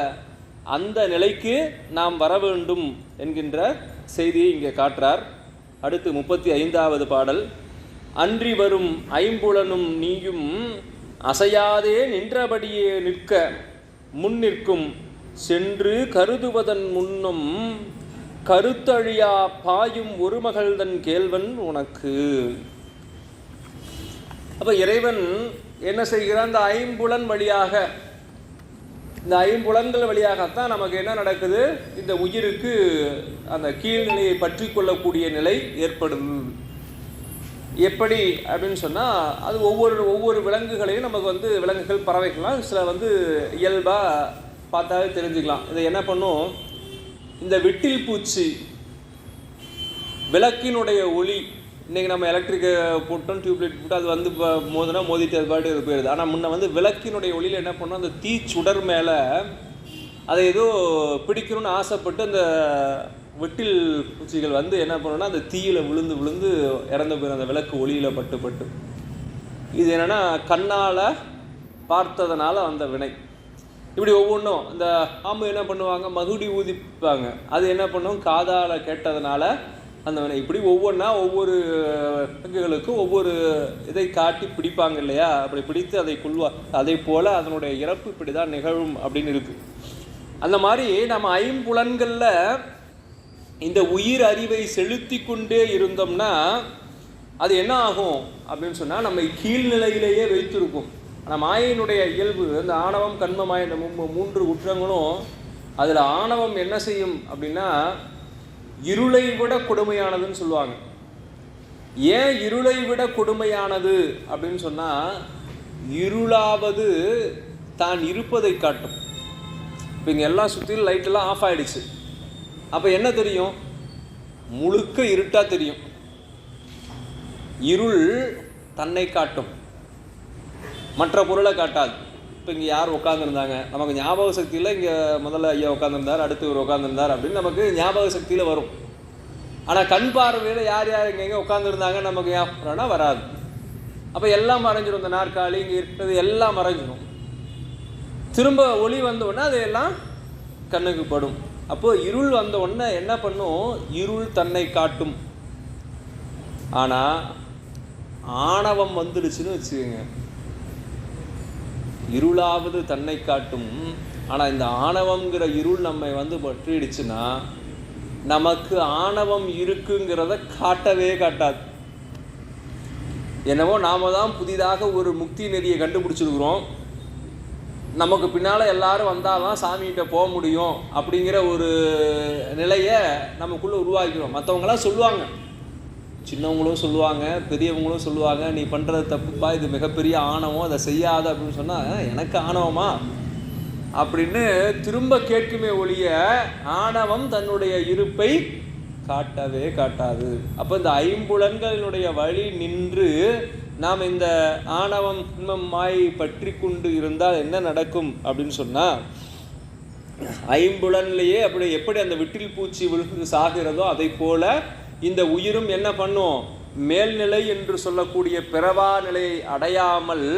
அந்த நிலைக்கு நாம் வர வேண்டும் என்கின்ற செய்தியை இங்கே காட்டுறார். அடுத்து 35வது பாடல். அன்றி வரும் ஐம்புலனும் நீயும் அசையாதே நின்றபடியே நிற்க முன் நிற்கும் சென்று கருதுவதன் முன்னும் கருத்தழியா பாயும் ஒரு மகள்தன் கேள்வன் உனக்கு. அப்போ இறைவன் என்ன செய்கிறான், இந்த ஐம்புலன் வழியாக, இந்த ஐம்புலன்கள் வழியாகத்தான் நமக்கு என்ன நடக்குது, இந்த உயிருக்கு அந்த கீழ்நிலையை பற்றி கொள்ளக்கூடிய நிலை ஏற்படும். எப்படி அப்படின்னு சொன்னால் அது ஒவ்வொரு விலங்குகளையும் நமக்கு வந்து விலங்குகள் பறவைகள்லாம் சில வந்து இயல்பாக பார்த்தாவே தெரிஞ்சுக்கலாம். இதை என்ன பண்ணும், இந்த விட்டில் பூச்சி விளக்கினுடைய ஒளி, இன்றைக்கி நம்ம எலக்ட்ரிக்கை போட்டோம், டியூப்லைட் போட்டு அது வந்து மோதினா மோதிட்டு அது பாட்டு இது போயிடுது. ஆனால் முன்ன வந்து விளக்கினுடைய ஒளியில் என்ன பண்ணோம், அந்த தீ சுடர் மேலே அதை ஏதோ பிடிக்கணும்னு ஆசைப்பட்டு அந்த விட்டில் பூச்சிகள் வந்து என்ன பண்ணோன்னா அந்த தீயில் விழுந்து இறந்து போயிடும், அந்த விளக்கு ஒளியில் பட்டு. இது என்னென்னா கண்ணால் பார்த்ததுனால அந்த வினை. இப்படி ஒவ்வொன்றும் இந்த ஆம்பு என்ன பண்ணுவாங்க, மகுடி ஊதிப்பாங்க, அது என்ன பண்ணும், காதால் கேட்டதுனால அந்த வினை. இப்படி ஒவ்வொன்றா ஒவ்வொரு விலங்குகளுக்கும் ஒவ்வொரு இதை காட்டி பிடிப்பாங்க இல்லையா? அப்படி பிடித்து அதை கொள்வார். அதை போல் அதனுடைய இறப்பு இப்படி தான் நிகழும் அப்படின்னு இருக்குது. அந்த மாதிரி நம்ம ஐம்புலன்களில் இந்த உயிர் அறிவை செலுத்தி கொண்டே இருந்தோம்னா அது என்ன ஆகும் அப்படின்னு சொன்னால் நம்ம கீழ்நிலையிலேயே வைத்திருக்கும். ஆனால் மாயினுடைய இயல்பு, இந்த ஆணவம் கண்ம மாய, இந்த 3 குற்றங்களும் அதில் ஆணவம் என்ன செய்யும் அப்படின்னா இருளை விட கொடுமையானதுன்னு சொல்லுவாங்க. ஏன் இருளை விட கொடுமையானது அப்படின்னு சொன்னால், இருளாவது தான் இருப்பதை காட்டும். இப்போ இங்கே எல்லாம் சுற்றிலும் லைட்டெல்லாம் ஆஃப் ஆகிடுச்சு. அப்போ என்ன தெரியும், முழுக்க இருட்டாக தெரியும். இருள் தன்னை காட்டும், மற்ற பொருளை காட்டாது. இப்போ இங்கே யார் உட்காந்துருந்தாங்க நமக்கு ஞாபக சக்தியில், இங்கே முதல்ல ஐயா உட்காந்துருந்தார், அடுத்து இவர் உட்காந்துருந்தார் அப்படின்னு நமக்கு ஞாபக சக்தியில் வரும். ஆனால் கண் பார்வையில் யார் யார் எங்கே உட்காந்துருந்தாங்க நமக்கு ஞாபகம்னா வராது. அப்போ எல்லாம் மறைஞ்சிடும். இந்த நாற்காலி இங்கே இருக்கிறது எல்லாம் மறைஞ்சிடும். திரும்ப ஒளி வந்த உடனே அது எல்லாம் கண்ணுக்கு படும். அப்போது இருள் வந்த உடனே என்ன பண்ணும்? இருள் தன்னை காட்டும். ஆனால் ஆணவம் வந்துடுச்சுன்னு வச்சுக்கோங்க, இருளாவது தன்னை காட்டும். ஆனால் இந்த ஆணவங்கிற இருள் நம்மை பற்றிடுச்சுன்னா நமக்கு ஆணவம் இருக்குங்கிறத காட்டவே காட்டாது. என்னவோ நாம தான் புதிதாக ஒரு முக்தி நெறியை கண்டுபிடிச்சிருக்கிறோம், நமக்கு பின்னால் எல்லாரும் வந்தால் தான் சாமிகிட்ட போக முடியும் அப்படிங்கிற ஒரு நிலையை நமக்குள்ளே உருவாக்கிறோம். மற்றவங்களாம் சொல்லுவாங்க, சின்னவங்களும் சொல்லுவாங்க, பெரியவங்களும் சொல்லுவாங்க, நீ பண்ணுறது தப்புப்பா, இது மிகப்பெரிய ஆணவம், அதை செய்யாத அப்படின்னு சொன்னால் எனக்கு ஆணவமா அப்படின்னு திரும்ப கேட்குமே ஒழிய ஆணவம் தன்னுடைய இருப்பை காட்டவே காட்டாது. அப்போ இந்த ஐம்புலன்களினுடைய வழி நின்று நாம் இந்த ஆணவம் மாயை பற்றி கொண்டு இருந்தால் என்ன நடக்கும் அப்படின்னு சொன்னால், ஐம்புலன்லேயே அப்படி எப்படி அந்த விட்டில் பூச்சி விழுந்து சாகிறதோ அதை போல இந்த உயிரும் என்ன பண்ணும்? மேல்நிலை என்று சொல்லக்கூடிய பிறவா நிலையை அடையாமல்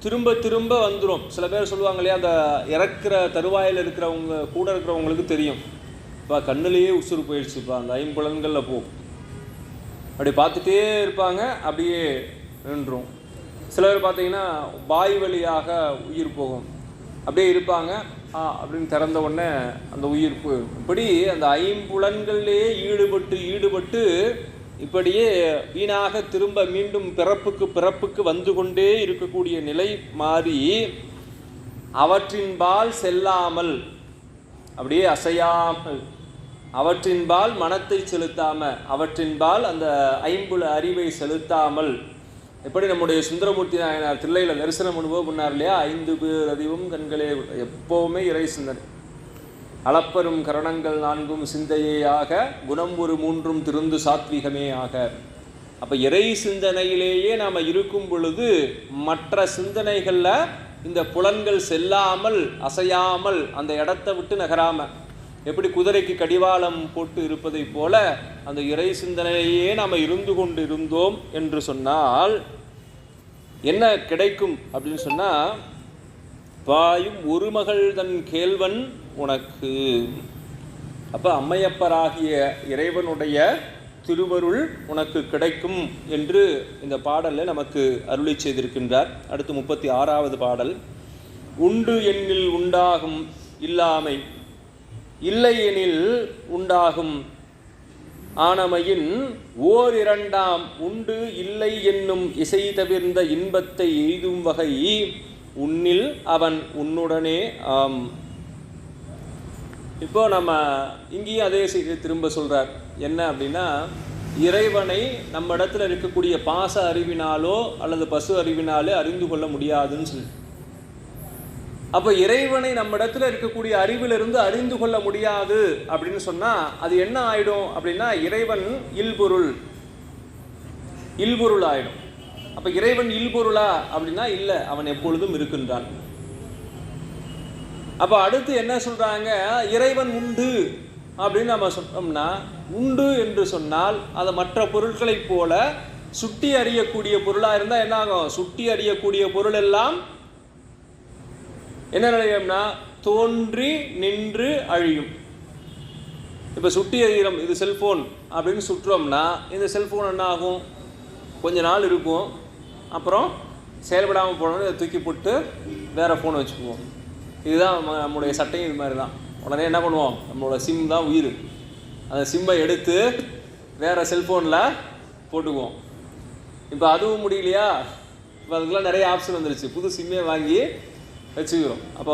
திரும்ப திரும்ப வந்துடும். சில பேர் சொல்லுவாங்க இல்லையா, அந்த இறக்குற தருவாயில் இருக்கிறவங்க கூட இருக்கிறவங்களுக்கு தெரியும், இப்போ கண்ணுலேயே உசுறு போயிடுச்சுப்பா, அந்த ஐம்புலன்களில் போகும், அப்படி பார்த்துட்டே இருப்பாங்க, அப்படியே நின்றும். சில பேர் பார்த்தீங்கன்னா வாய் வழியாக உயிர் போகும், அப்படியே இருப்பாங்க, அப்படின்னு திறந்த உடனே அந்த உயிர் போயிடும். இப்படி அந்த ஐம்புலன்களிலே ஈடுபட்டு இப்படியே வீணாக திரும்ப மீண்டும் பிறப்புக்கு வந்து கொண்டே இருக்கக்கூடிய நிலை மாறி அவற்றின்பால் செல்லாமல், அப்படியே அசையாமல், அவற்றின்பால் மனத்தை செலுத்தாமல், அவற்றின்பால் அந்த ஐம்புல அறிவை செலுத்தாமல், எப்படி நம்முடைய சுந்தரமூர்த்தி நாயனார் தில்லையில் தரிசனம் அனுபவம் பண்ணார் இல்லையா, 5 பேர் அறிவும் கண்களே, எப்போவுமே இறை சிந்தனை, அளப்பெரும் கரணங்கள் 4 சிந்தையேயாக, குணம் ஒரு 3 திருந்து சாத்விகமே ஆக. அப்போ இறை சிந்தனையிலேயே நாம் இருக்கும் பொழுது மற்ற சிந்தனைகளில் இந்த புலன்கள் செல்லாமல் அசையாமல் அந்த இடத்தை விட்டு நகராமல், எப்படி குதிரைக்கு கடிவாளம் போட்டு இருப்பதை போல அந்த இறை சிந்தனையே நாம் இருந்து கொண்டு இருந்தோம் என்று சொன்னால் என்ன கிடைக்கும் அப்படின்னு சொன்னால், பாயும் ஒரு மகள் தன் கேள்வன் உனக்கு. அப்போ அம்மையப்பராகிய இறைவனுடைய திருவருள் உனக்கு கிடைக்கும் என்று இந்த பாடலில் நமக்கு அருளி செய்திருக்கின்றார். அடுத்து 36வது பாடல். உண்டு எண்ணில் உண்டாகும் இல்லாமை, இல்லை எனில் உண்டாகும் ஆனமையின் ஓர் இரண்டாம் உண்டு இல்லை என்னும் இசை தவிர்ந்த இன்பத்தை எய்தும் வகை உன்னில் அவன் உன்னுடனே ஆம். இப்போ நம்ம இங்கேயும் அதே செய்தி திரும்ப சொல்கிறார். என்ன அப்படின்னா, இறைவனை நம்ம இடத்துல இருக்கக்கூடிய பாச அறிவினாலோ அல்லது பசு அறிவினாலோ அறிந்து கொள்ள முடியாதுன்னு சொல்லி, அப்போ இறைவனை நம்ம இடத்துல இருக்கக்கூடிய அறிவிலிருந்து அறிந்து கொள்ள முடியாது அப்படின்னு சொன்னால் அது என்ன ஆகிடும் அப்படின்னா, இறைவன் இல்பொருள் ஆகிடும். அப்போ இறைவன் இல்பொருளா அப்படின்னா இல்லை, அவன் எப்பொழுதும் இருக்கின்றான். அப்போ அடுத்து என்ன சொல்கிறாங்க, இறைவன் உண்டு அப்படின்னு நம்ம சொன்னோம்னா, உண்டு என்று சொன்னால் அதை மற்ற பொருட்களைப் போல சுட்டி அறியக்கூடிய பொருளாக இருந்தால் என்ன ஆகும்? சுட்டி அறியக்கூடிய பொருள் எல்லாம் என்ன நிலையம்னா தோன்றி நின்று அழியும். இப்போ சுட்டி அறிகிறோம், இது செல்ஃபோன் அப்படின்னு சுட்டுறோம்னா இந்த செல்ஃபோன் என்ன ஆகும்? கொஞ்ச நாள் இருக்கும், அப்புறம் செயல்படாமல் போனோன்னு இதை தூக்கி போட்டு வேறு ஃபோனை வச்சுக்குவோம். இதுதான் நம்முடைய சட்டையும் இது மாதிரி தான். உடனே என்ன பண்ணுவோம், நம்மளோட சிம் தான் உயிர், அந்த சிம்மை எடுத்து வேறு செல்ஃபோனில் போட்டுக்குவோம். இப்போ அதுவும் முடியலையா, இப்போ அதுக்கெலாம் நிறைய ஆப்ஷன் வந்துருச்சு, புது சிம்மே வாங்கி வச்சுக்கிறோம். அப்போ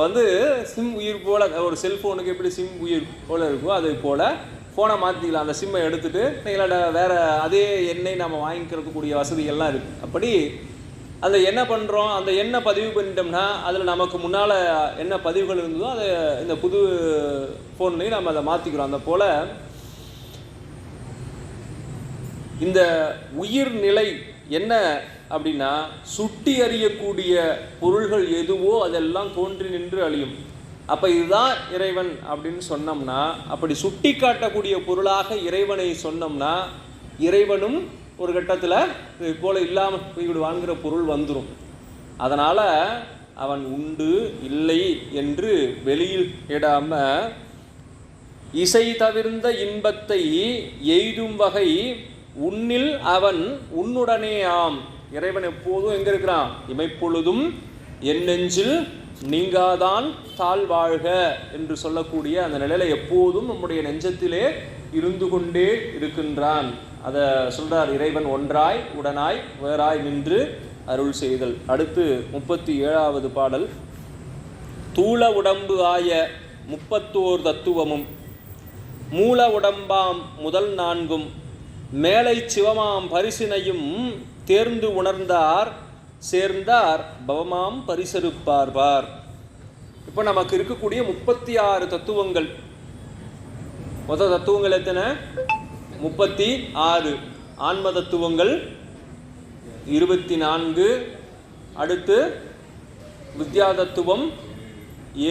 சிம் உயிர் போல், ஒரு செல்ஃபோனுக்கு எப்படி சிம் உயிர் போல் இருக்கோ அதே போல் ஃபோனை மாற்றிக்கலாம். அந்த சிம்மை எடுத்துகிட்டு நீங்கள் வேறு அதே எண்ணை நம்ம வாங்கிக்கிறதுக்கூடிய வசதிகள்லாம் இருக்குது. அப்படி அந்த என்ன பண்ணுறோம், அந்த எண்ணை பதிவு பண்ணிட்டோம்னா அதில் நமக்கு முன்னால் என்ன பதிவுகள் இருந்ததோ அதை இந்த புது ஃபோன்லேயும் நம்ம அதை மாற்றிக்கிறோம். அந்த போல் இந்த உயிர் நிலை என்ன அப்படின்னா, சுட்டி அறியக்கூடிய பொருள்கள் எதுவோ அதெல்லாம் தோன்றி நின்று அழியும். அப்போ இதுதான் இறைவன் அப்படின்னு சொன்னோம்னா, அப்படி சுட்டி காட்டக்கூடிய பொருளாக இறைவனை சொன்னோம்னா, இறைவனும் ஒரு கட்டத்தில் இது போல் இல்லாமல் போய்விடுவாங்கிற பொருள் வந்துடும். அதனால் அவன் உண்டு இல்லை என்று வெளியில் இடாமல், இசை தவிர்ந்த இன்பத்தை எய்தும் வகை உன்னில் அவன் உன்னுடனே ஆம். இறைவன் எப்போதும் எங்கே இருக்கிறான்? இமைப்பொழுதும் என் நெஞ்சில் நீங்காதான் தாழ்வாழ்க என்று சொல்லக்கூடிய அந்த நிலையில் எப்போதும் நம்முடைய நெஞ்சத்திலே இருந்து கொண்டே இருக்கின்றான். அதை சொல்கிறார், இறைவன் ஒன்றாய் உடனாய் வேறாய் நின்று அருள் செய்தல். அடுத்து 37வது பாடல். தூள உடம்பு ஆய 31 தத்துவமும் மூல உடம்பாம் முதல் 4 மேலை சிவமாம் பரிசினையும் தேர்ந்து உணர்ந்தார் சேர்ந்தார் பவமாம் பரிசருப்பார்பார். இப்போ நமக்கு இருக்கக்கூடிய 36 தத்துவங்கள். மொத்த தத்துவங்கள் எத்தனை? 36. ஆன்ம தத்துவங்கள் 24. அடுத்து வித்யா தத்துவம்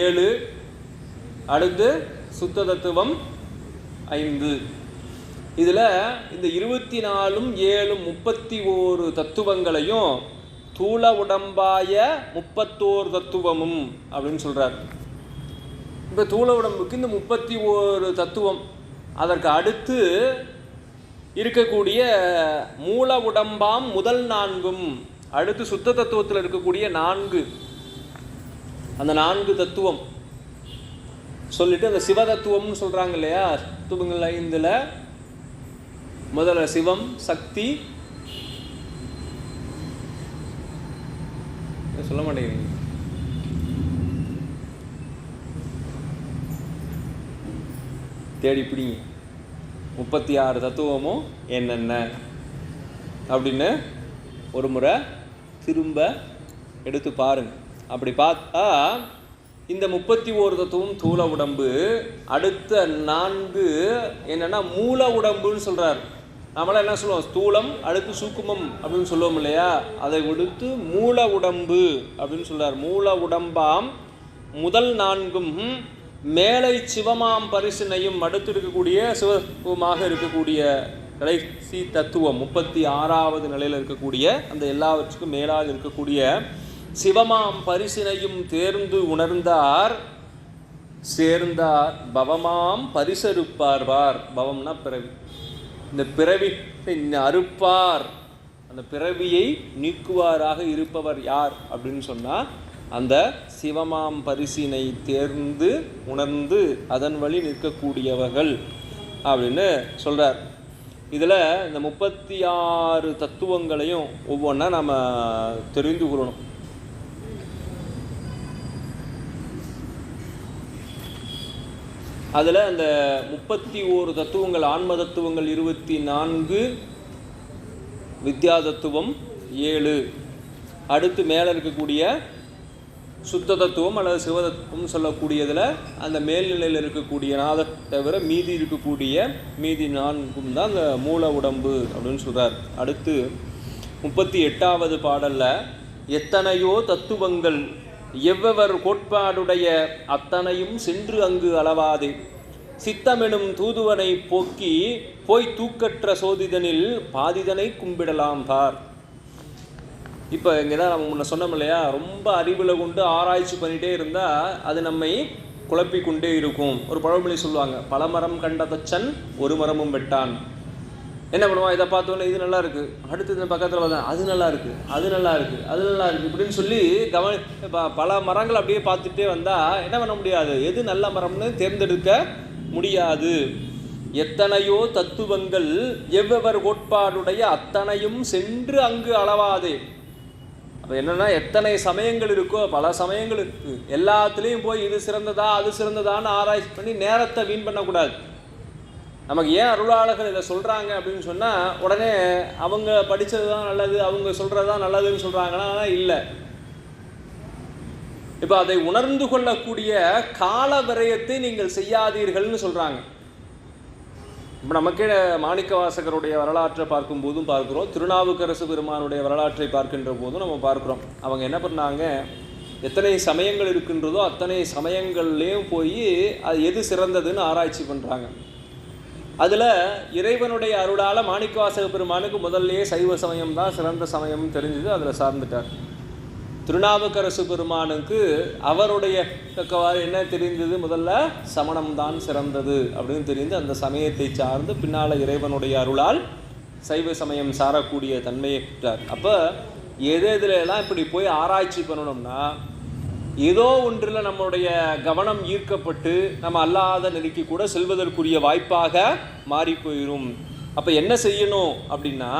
7. அடுத்து சுத்த தத்துவம் 5. இதில் இந்த 24, 7, 31 தத்துவங்களையும் தூள உடம்பாய 31 தத்துவமும் அப்படின்னு சொல்கிறார். இப்போ தூள உடம்புக்கு இந்த 31 தத்துவம், அதற்கு அடுத்து இருக்கக்கூடிய மூல உடம்பாம் முதல் 4, அடுத்து சுத்த தத்துவத்தில் இருக்கக்கூடிய 4, அந்த 4 தத்துவம் சொல்லிட்டு அந்த சிவ தத்துவம்னு சொல்கிறாங்க இல்லையா? தத்துவங்கள் 5ல் முதல்ல சிவம், சக்தி, சொல்ல மாட்டேங்கிறீங்க, தேடி பிடிங்க. 36 தத்துவமும் என்னென்ன அப்படின்னு ஒரு முறை திரும்ப எடுத்து பாருங்க. அப்படி பார்த்தா இந்த 31 தத்துவம் தூள உடம்பு, அடுத்த 4 என்னன்னா மூல உடம்புன்னு சொல்றார். நம்மளாம் என்ன சொல்லுவோம்? ஸ்தூலம், அடுத்து சூக்குமம் அப்படின்னு சொல்லுவோம் இல்லையா? அதை விடுத்து மூல உடம்பு அப்படின்னு சொல்றார். மூல உடம்பாம் முதல் 4 மேலை சிவமாம் பரிசினையும் அடுத்து இருக்கக்கூடிய சிவமாக இருக்கக்கூடிய கடைசி தத்துவம் 36வது நிலையில் இருக்கக்கூடிய அந்த எல்லாவற்றுக்கும் மேலாக இருக்கக்கூடிய சிவமாம் பரிசினையும் தேர்ந்து உணர்ந்தார் சேர்ந்தார் பவமாம் பரிசருப்பார்வார். பவம்னா பிறவி. இந்த பிறவி அறுப்பார், அந்த பிறவியை நீக்குவாராக இருப்பவர் யார் அப்படின்னு சொன்னால் அந்த சிவமாம் பரிசினை தேர்ந்து உணர்ந்து அதன் வழி நிற்கக்கூடியவர்கள் அப்படின்னு சொல்கிறார். இதில் இந்த 36 தத்துவங்களையும் ஒவ்வொன்றா நம்ம தெரிந்து கொள்ளணும். அதில் அந்த 31 தத்துவங்கள், ஆன்ம தத்துவங்கள் 24, வித்யா தத்துவம் 7, அடுத்து மேலே இருக்கக்கூடிய சுத்த தத்துவம் அல்லது சிவதத்துவம் சொல்லக்கூடியதில் அந்த மேல்நிலையில் இருக்கக்கூடிய நாத தவிர மீதி இருக்கக்கூடிய மீதி 4 தான் அந்த மூல உடம்பு அப்படின்னு சொல்கிறார். அடுத்து 38வது பாடலில் எத்தனையோ தத்துவங்கள் எவ்வவர் கோட்பாடுடைய அத்தனையும் சென்று அங்கு அளவாதே சித்தமெனும் தூதுவனை போக்கி போய் தூக்கற்ற சோதிதனில் பாதிதனை கும்பிடலாம் பார். இப்போ இங்கே தான் நம்ம முன்ன சொன்னோம் இல்லையா? ரொம்ப அறிவில் கொண்டு ஆராய்ச்சி பண்ணிகிட்டே இருந்தால் அது நம்மை குழப்பிக்கொண்டே இருக்கும். ஒரு பழமொழி சொல்லுவாங்க, பல மரம் கண்ட தச்சன் ஒரு மரமும் வெட்டான். என்ன பண்ணுவான்? இதை பார்த்தோன்னே இது நல்லா இருக்குது, அடுத்து இந்த பக்கத்தில் பார்த்தா அது நல்லா இருக்குது, அது நல்லா இருக்குது, அது நல்லா இருக்குது இப்படின்னு சொல்லி பல மரங்கள் அப்படியே பார்த்துட்டே வந்தால் என்ன பண்ண முடியாது? எது நல்ல மரம்னு தேர்ந்தெடுக்க முடியாது. எத்தனையோ தத்துவங்கள் எவ்வவர் கோட்பாடுடைய அத்தனையும் சென்று அங்கு அளவாதே. அப்போ என்னென்னா எத்தனை சமயங்கள் இருக்கோ, பல சமயங்கள் இருக்குது, எல்லாத்துலேயும் போய் இது சிறந்ததா அது சிறந்ததான்னு ஆராய்ச்சி பண்ணி நேரத்தை வீண் பண்ணக்கூடாது. நமக்கு ஏன் அருளாளர்கள் இதை சொல்கிறாங்க அப்படின்னு சொன்னால், உடனே அவங்க படித்தது தான் நல்லது, அவங்க சொல்கிறது தான் நல்லதுன்னு சொல்கிறாங்கன்னா இல்லை. இப்போ அதை உணர்ந்து கொள்ளக்கூடிய கால விரயத்தை நீங்கள் செய்யாதீர்கள்னு சொல்கிறாங்க. இப்போ நமக்கே மாணிக்கவாசகருடைய வரலாற்றை பார்க்கும்போதும் பார்க்குறோம், திருநாவுக்கரசு பெருமானுடைய வரலாற்றை பார்க்கின்ற போதும் நம்ம பார்க்குறோம். அவங்க என்ன பண்ணாங்க, எத்தனை சமயங்கள் இருக்கின்றதோ அத்தனை சமயங்கள்லேயும் போய் அது எது சிறந்ததுன்னு ஆராய்ச்சி பண்ணுறாங்க. அதில் இறைவனுடைய அருளால் மாணிக்கவாசக பெருமானுக்கு முதல்லையே சைவ சமயம் தான் சிறந்த சமயம்னு தெரிஞ்சது, அதில் சார்ந்துட்டார். திருநாவுக்கரசு பெருமானுக்கு அவருடைய தக்கவாறு என்ன தெரிந்தது, முதல்ல சமணம்தான் சிறந்தது அப்படின்னு தெரிந்து அந்த சமயத்தை சார்ந்து பின்னால் இறைவனுடைய அருளால் சைவ சமயம் சாரக்கூடிய தன்மையை பெற்றார். அப்போ எதெல்லாம் இப்படி போய் ஆராய்ச்சி பண்ணணும்னா ஏதோ ஒன்றில் நம்மளுடைய கவனம் ஈர்க்கப்பட்டு நம்ம அல்லாத நெருக்கி கூட செல்வதற்குரிய வாய்ப்பாக மாறி போயிடும். அப்போ என்ன செய்யணும் அப்படின்னா,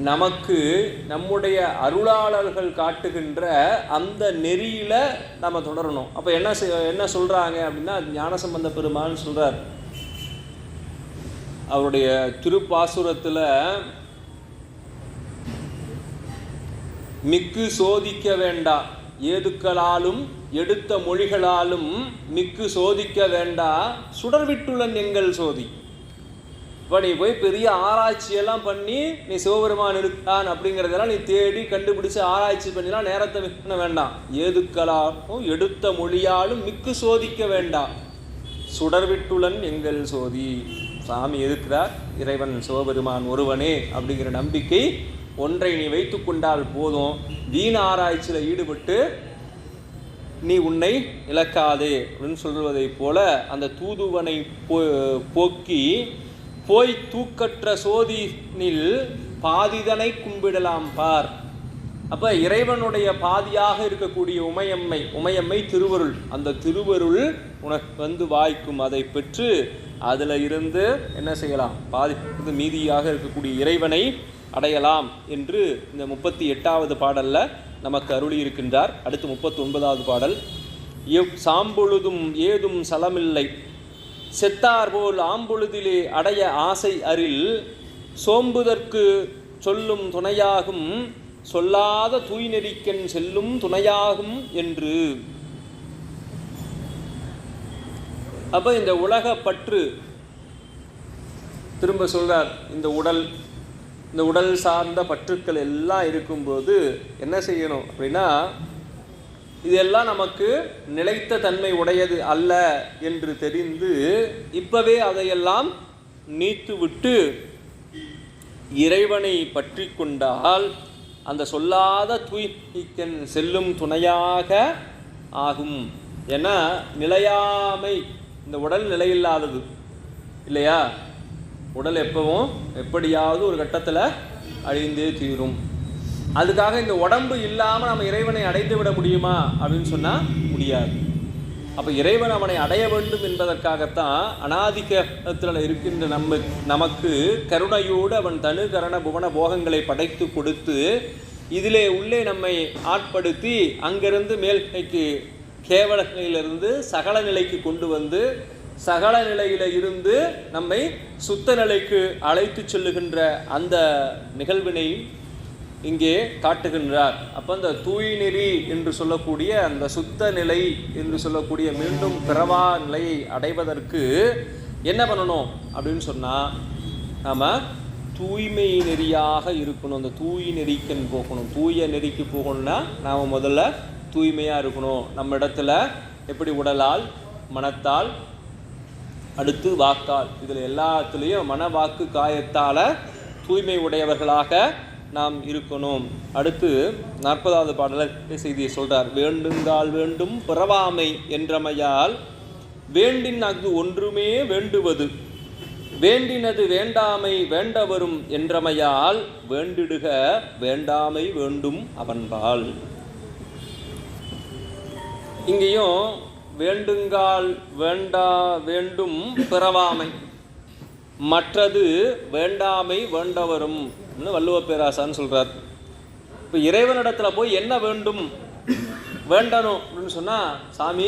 நமக்கு நம்முடைய அருளாளர்கள் காட்டுகின்ற அந்த நெறியில் நம்ம தொடரணும். அப்போ என்ன சொல்கிறாங்க அப்படின்னா, ஞானசம்பந்த பெருமான் சொல்கிறார் அவருடைய திருப்பாசுரத்தில், மிக்கு சோதிக்க வேண்டா ஏதுக்களாலும் எடுத்த மொழிகளாலும் மிக்கு சோதிக்க வேண்டா சுடர்விட்டுள்ளன் எங்கள் சோதி. இப்போ நீ போய் பெரிய ஆராய்ச்சியெல்லாம் பண்ணி நீ சிவபெருமான் இருக்கான் அப்படிங்கிறதெல்லாம் நீ தேடி கண்டுபிடிச்சு ஆராய்ச்சி பண்ணிலாம் நேரத்தை பண்ண வேண்டாம். ஏதுக்களாலும் எடுத்த மொழியாலும் மிக்கு சோதிக்க வேண்டாம் சுடர்விட்டுள்ளன் எங்கள் சோதி. சாமி எதுக்கிறார், இறைவன் சிவபெருமான் ஒருவனே அப்படிங்கிற நம்பிக்கை ஒன்றை நீ வைத்து கொண்டால் போதும். வீண ஆராய்ச்சியில் ஈடுபட்டு நீ உன்னை இழக்காதே அப்படின்னு சொல்வதை போல அந்த தூதுவனை போக்கி போய் தூக்கற்ற சோதினில் பாதிதனை கும்பிடலாம் பார். அப்போ இறைவனுடைய பாதியாக இருக்கக்கூடிய உமையம்மை திருவருள், அந்த திருவருள் உனக்கு வந்து வாய்க்கும். அதை பெற்று அதில் இருந்து என்ன செய்யலாம், பாதி மீதியாக இருக்கக்கூடிய இறைவனை அடையலாம் என்று இந்த 38வது பாடலில் நமக்கு அருளி இருக்கின்றார். அடுத்து 39வது பாடல், சாம்பொழுதும் ஏதும் சலமில்லை செத்தார்போல் ஆம்பொழுதிலே அடைய ஆசை அரில் சோம்புதற்கு சொல்லும் துணையாகும் சொல்லாத தூய்நெறிக்கன் செல்லும் துணையாகும் என்று. அப்போ இந்த உலக பற்று திரும்ப சொல்றார், இந்த உடல் சார்ந்த பற்றுக்கள் எல்லாம் இருக்கும்போது என்ன செய்யணும் அப்படின்னா, இதெல்லாம் நமக்கு நிலைத்த தன்மை உடையது அல்ல என்று தெரிந்து இப்பவே அதையெல்லாம் நீத்துவிட்டு இறைவனை பற்றி கொண்டால் அந்த சொல்லாத தூய்மைக்கன் செல்லும் துணையாக ஆகும். ஏன்னா நிலையாமை, இந்த உடல் நிலையில்லாதது இல்லையா, உடல் எப்பவும் எப்படியாவது ஒரு கட்டத்தில் அழிந்தே தீரும். அதுக்காக இந்த உடம்பு இல்லாமல் நம்ம இறைவனை அடைந்து விட முடியுமா அப்படின்னு சொன்னால் முடியாது. அப்போ இறைவன் அவனை அடைய வேண்டும் என்பதற்காகத்தான் அநாதிகத்தில் இருக்கின்ற நமக்கு கருணையோடு அவன் தனு கரண புவன போகங்களை படைத்து கொடுத்து இதிலே உள்ளே நம்மை ஆட்படுத்தி அங்கிருந்து மேல்நிலைக்கு கேவல நிலையிலிருந்து சகல நிலைக்கு கொண்டு வந்து சகல நிலையில இருந்து நம்மை சுத்த நிலைக்கு அழைத்து செல்லுகின்ற அந்த நிகழ்வினை இங்கே காட்டுகின்றார். அப்போ அந்த தூய்நெறி என்று சொல்லக்கூடிய அந்த சுத்த நிலை என்று சொல்லக்கூடிய மீண்டும் பிறவா நிலையை அடைவதற்கு என்ன பண்ணணும் அப்படின்னு சொன்னால், நாம் தூய்மை நெறியாக இருக்கணும். அந்த தூய் நெறிக்கன் போகணும். தூய நெறிக்கு போகணும்னா நாம் முதல்ல தூய்மையாக இருக்கணும். நம்ம இடத்துல எப்படி உடலால், மனத்தால், அடுத்து வாக்கால், இதில் எல்லாத்துலேயும் மன வாக்கு காயத்தால் தூய்மை உடையவர்களாக நாம் இருக்கணும். அடுத்து 40வது பாடல செய்தியை சொல்றார், வேண்டுங்கால் வேண்டும் பிறவாமை என்றமையால் வேண்டின் அஃது ஒன்றுமே வேண்டுவது வேண்டினது வேண்டாமை வேண்டவரும் என்றமையால் வேண்டிடுக வேண்டாமை வேண்டும் அவன்பால். இங்கேயும் வேண்டுங்கால் வேண்டா வேண்டும் பிறவாமை, மற்றது வேண்டாமை வேண்டவரும் வள்ளுவ பேராசான்னு சொல்கிறார். இப்போ இறைவனிடத்தில் போய் என்ன வேண்டும் வேண்டணும் அப்படின்னு சொன்னால், சாமி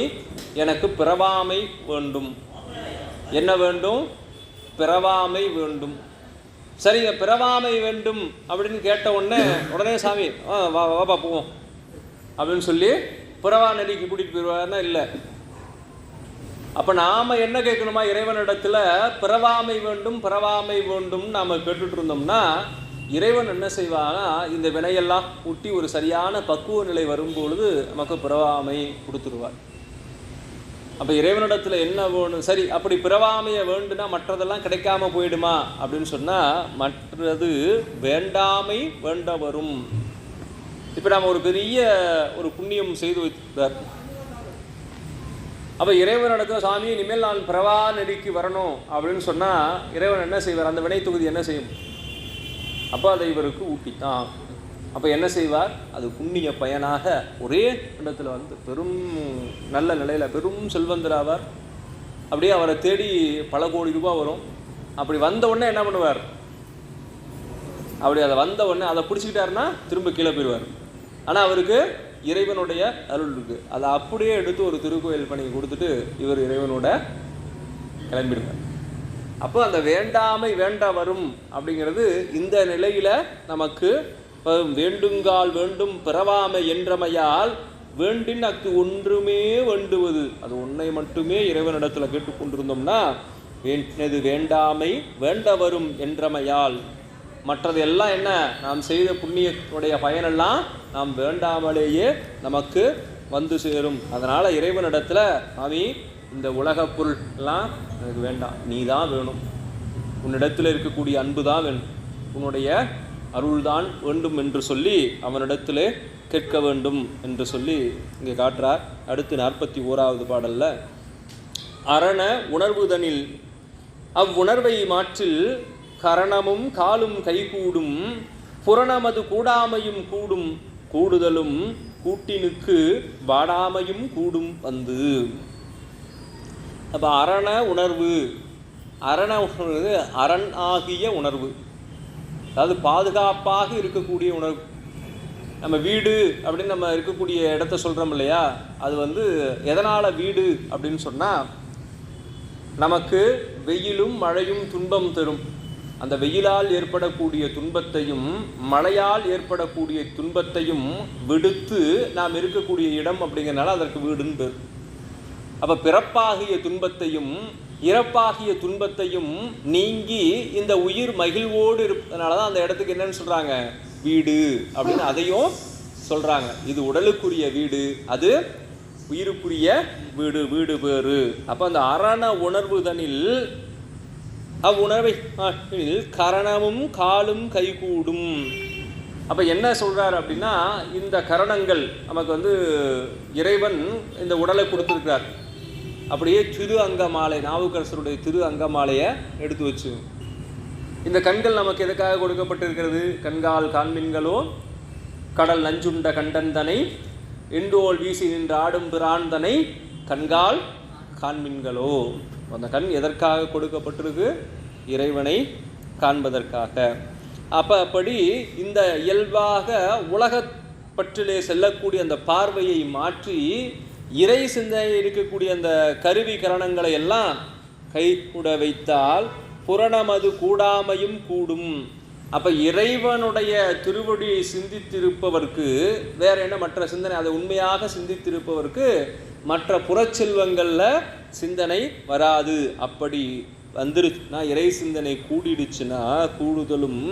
எனக்கு பிறவாமை வேண்டும். என்ன வேண்டும்? பிறவாமை வேண்டும். சரிங்க, பிறவாமை வேண்டும் அப்படின்னு கேட்ட உடனே சாமி வாப்பா போவோம் அப்படின்னு சொல்லி பிறவா நெறிக்கு கூட்டிகிட்டு போயிடுவாருன்னா இல்லை. அப்போ நாம் என்ன கேட்கணுமா, இறைவனிடத்தில் பிறவாமை வேண்டும் பிறவாமை வேண்டும் நாம் கேட்டுட்டு இருந்தோம்னா இறைவன் என்ன செய்வானா, இந்த வினையெல்லாம் ஊட்டி ஒரு சரியான பக்குவ நிலை வரும்பொழுது நமக்கு பிறவாமை கொடுத்துருவார். அப்போ இறைவனிடத்தில் என்ன வேணும், சரி அப்படி பிறவாமையை வேண்டுனா மற்றதெல்லாம் கிடைக்காம போயிடுமா அப்படின்னு சொன்னால் மற்றது வேண்டாமை வேண்ட வரும். இப்போ நாம் ஒரு பெரிய ஒரு புண்ணியம் செய்து வைத்தார். அப்போ இறைவனிடத்தில் சாமி இனிமேல் நான் பிறவா நெறிக்கு வரணும் அப்படின்னு சொன்னால் இறைவன் என்ன செய்வார், அந்த வினை தொகுதி என்ன செய்யும், அப்போ அதை இவருக்கு ஊட்டித்தான். அப்போ என்ன செய்வார், அது புண்ணிய பயனாக ஒரே இடத்துல வந்து பெரும் நல்ல நிலையில் பெரும் செல்வந்தராவார். அப்படியே அவரை தேடி பல கோடி ரூபாய் வரும். அப்படி வந்த உடனே என்ன பண்ணுவார், அப்படி அதை வந்த உடனே அதை பிடிச்சிக்கிட்டாருன்னா திரும்ப கீழே போயிடுவார். ஆனால் அவருக்கு இறைவனுடைய அருள் இருக்குது. அதை அப்படியே எடுத்து ஒரு திருக்கோயில் பணி கொடுத்துட்டு இவர் இறைவனோட கிளம்பிடுவார். அப்போ அந்த வேண்டாமை வேண்ட வரும் அப்படிங்கிறது இந்த நிலையில் நமக்கு வேண்டுங்கால் வேண்டும் பிறவாமை என்றமையால் வேண்டின் அக்கு ஒன்றுமே வேண்டுவது, அது ஒன்றை மட்டுமே இறைவனிடத்தில் கேட்டுக்கொண்டிருந்தோம்னா வேண்டது வேண்டாமை வேண்ட வரும் என்றமையால் மற்றது எல்லாம் என்ன, நாம் செய்த புண்ணியத்துடைய பயனெல்லாம் நாம் வேண்டாமலேயே நமக்கு வந்து சேரும். அதனால் இறைவனிடத்தில் சாமி இந்த உலகப் பொருள் எல்லாம் எனக்கு வேண்டாம், நீ தான் வேணும், உன்னிடத்தில் இருக்கக்கூடிய அன்பு தான் வேணும், உன்னுடைய அருள்தான் வேண்டும் என்று சொல்லி அவனிடத்தில் கேட்க வேண்டும் என்று சொல்லி இங்கே காட்டுறார். அடுத்து 41வது பாடலில் அரண உணர்வுதனில் அவ்வுணர்வை மாற்றில் கரணமும் காலும் கைகூடும் புரணமது கூடாமையும் கூடும் கூடுதலும் கூட்டினுக்கு வாடாமையும் கூடும் வந்து. அப்போ அரண உணர்வு, அரண உணர்வு அரண் ஆகிய உணர்வு, அதாவது பாதுகாப்பாக இருக்கக்கூடிய உணர்வு. நம்ம வீடு அப்படின்னு நம்ம இருக்கக்கூடிய இடத்த சொல்கிறோம் இல்லையா, அது வந்து எதனால் வீடு அப்படின்னு சொன்னால் நமக்கு வெயிலும் மழையும் துன்பம் தரும். அந்த வெயிலால் ஏற்படக்கூடிய துன்பத்தையும் மழையால் ஏற்படக்கூடிய துன்பத்தையும் விடுத்து நாம் இருக்கக்கூடிய இடம் அப்படிங்கிறனால அதற்கு வீடுன்னு பேர். அப்போ பிறப்பாகிய துன்பத்தையும் இறப்பாகிய துன்பத்தையும் நீங்கி இந்த உயிர் மகிழ்வோடு இருப்பதனால தான் அந்த இடத்துக்கு என்னன்னு சொல்கிறாங்க, வீடு அப்படின்னு அதையும் சொல்கிறாங்க. இது உடலுக்குரிய வீடு, அது உயிருக்குரிய வீடு, வீடு பேரு. அப்போ அந்த அரண உணர்வுதனில் அவ்வுணர்வை கரணமும் காலும் கைகூடும். அப்போ என்ன சொல்கிறார் அப்படின்னா, இந்த கரணங்கள் நமக்கு வந்து இறைவன் இந்த உடலை கொடுத்துருக்கிறார். அப்படியே திரு அங்கமாலை, நாவுக்கரசருடைய திரு அங்கமாலையை எடுத்து வச்சு, இந்த கண்கள் நமக்கு எதுக்காக கொடுக்கப்பட்டிருக்கிறது, கண்கால் காண்மின்களோ கடல் நஞ்சுண்ட கண்டந்தனை எண்டோல் வீசி நின்று ஆடும் பிரான்தனை கண்கால் காண்மின்களோ. அந்த கண் எதற்காக கொடுக்கப்பட்டிருக்கு, இறைவனை காண்பதற்காக. அப்படி இந்த இயல்பாக உலகப்பற்றிலே செல்லக்கூடிய அந்த பார்வையை மாற்றி இறை சிந்தனை இருக்கக்கூடிய அந்த கருவி கரணங்களை எல்லாம் கைகூட வைத்தால் புரணமது கூடாமையும் கூடும். அப்போ இறைவனுடைய திருவடியை சிந்தித்திருப்பவர்க்கு வேற என்ன மற்ற சிந்தனை, அதை உண்மையாக சிந்தித்திருப்பவர்க்கு மற்ற புறச்செல்வங்களில் சிந்தனை வராது. அப்படி வந்துருச்சுன்னா இறை சிந்தனை கூடிடுச்சுன்னா கூடுதலும்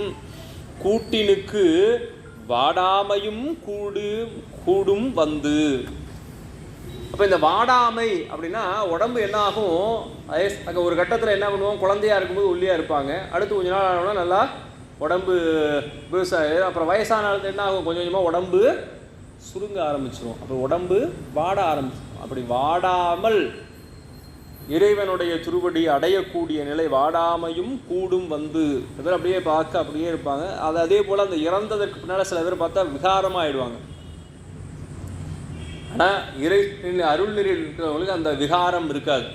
கூட்டினுக்கு வாடாமையும் கூடும் வந்து. அப்போ இந்த வாடாமை அப்படின்னா உடம்பு என்ன ஆகும், அங்கே ஒரு கட்டத்தில் என்ன பண்ணுவோம், குழந்தையா இருக்கும்போது ஒல்லியாக இருப்பாங்க, அடுத்து கொஞ்ச நாள் ஆனோம்னா நல்லா உடம்பு பெருசாக, அப்புறம் வயசான ஆளுக்கு என்ன ஆகும், கொஞ்சம் கொஞ்சமாக உடம்பு சுருங்க ஆரம்பிச்சிடும், அப்புறம் உடம்பு வாட ஆரம்பிச்சிடும். அப்படி வாடாமல் இறைவனுடைய திருவடி அடையக்கூடிய நிலை வாடாமையும் கூடும் வந்து. சில பேர் அப்படியே பார்க்க அப்படியே இருப்பாங்க. அது அதே போல் அந்த இறந்ததற்கு பின்னால் சில பேர் பார்த்தா விகாரமாக ஆயிடுவாங்க. ஆனால் இறை அருள் நெறியில் இருக்கிறவங்களுக்கு அந்த விகாரம் இருக்காது.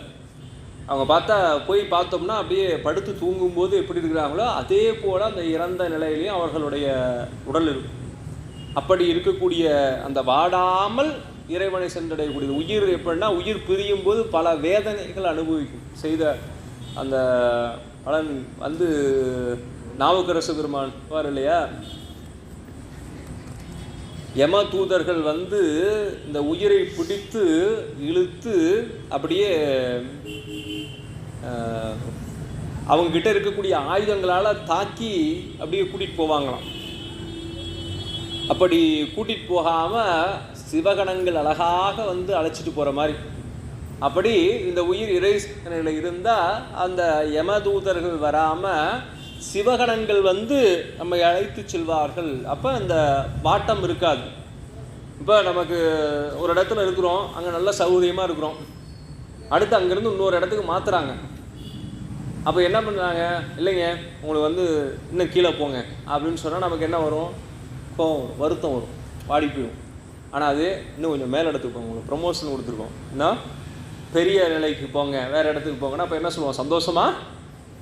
அவங்க பார்த்தா போய் பார்த்தோம்னா அப்படியே படுத்து தூங்கும்போது எப்படி இருக்கிறாங்களோ அதே போல் அந்த இறந்த நிலையிலையும் அவர்களுடைய உடல் இருக்கும். அப்படி இருக்கக்கூடிய அந்த வாடாமல் இறைவனை சென்றடையக்கூடியது. உயிர் எப்படின்னா உயிர் பிரியும் போது பல வேதனைகள் அனுபவிக்கும். செய்த அந்த பலன் வந்து நாவுக்கரசு பெருமான் வார் இல்லையா, யம தூதர்கள் வந்து இந்த உயிரை பிடித்து இழுத்து அப்படியே அவங்ககிட்ட இருக்கக்கூடிய ஆயுதங்களால் தாக்கி அப்படியே கூட்டிகிட்டு போவாங்களாம். அப்படி கூட்டிகிட்டு போகாமல் சிவகணங்கள் அழகாக வந்து அழைச்சிட்டு போகிற மாதிரி. அப்படி இந்த உயிர் இறைவனில் இருந்தால் அந்த யமதூதர்கள் வராமல் சிவகணங்கள் வந்து நம்மை அழைத்து செல்வார்கள். அப்போ அந்த வாட்டம் இருக்காது. இப்போ நமக்கு ஒரு இடத்துல இருக்கிறோம், அங்கே நல்ல சௌகரியமாக இருக்கிறோம், அடுத்து அங்கேருந்து இன்னொரு இடத்துக்கு மாற்றுறாங்க. அப்போ என்ன பண்ணுறாங்க, இல்லைங்க உங்களுக்கு வந்து இன்னும் கீழே போங்க அப்படின்னு சொன்னால் நமக்கு என்ன வரும், கோவம் வரும், வருத்தம் வரும், பாடி போயிடும். ஆனால் அது இன்னும் கொஞ்சம் மேல் இடத்துக்கு போங்க, உங்களுக்கு ப்ரொமோஷன் கொடுத்துருக்கோம், இன்னும் பெரிய நிலைக்கு போங்க, வேறு இடத்துக்கு போங்கன்னா அப்போ என்ன சொல்லுவோம், சந்தோஷமாக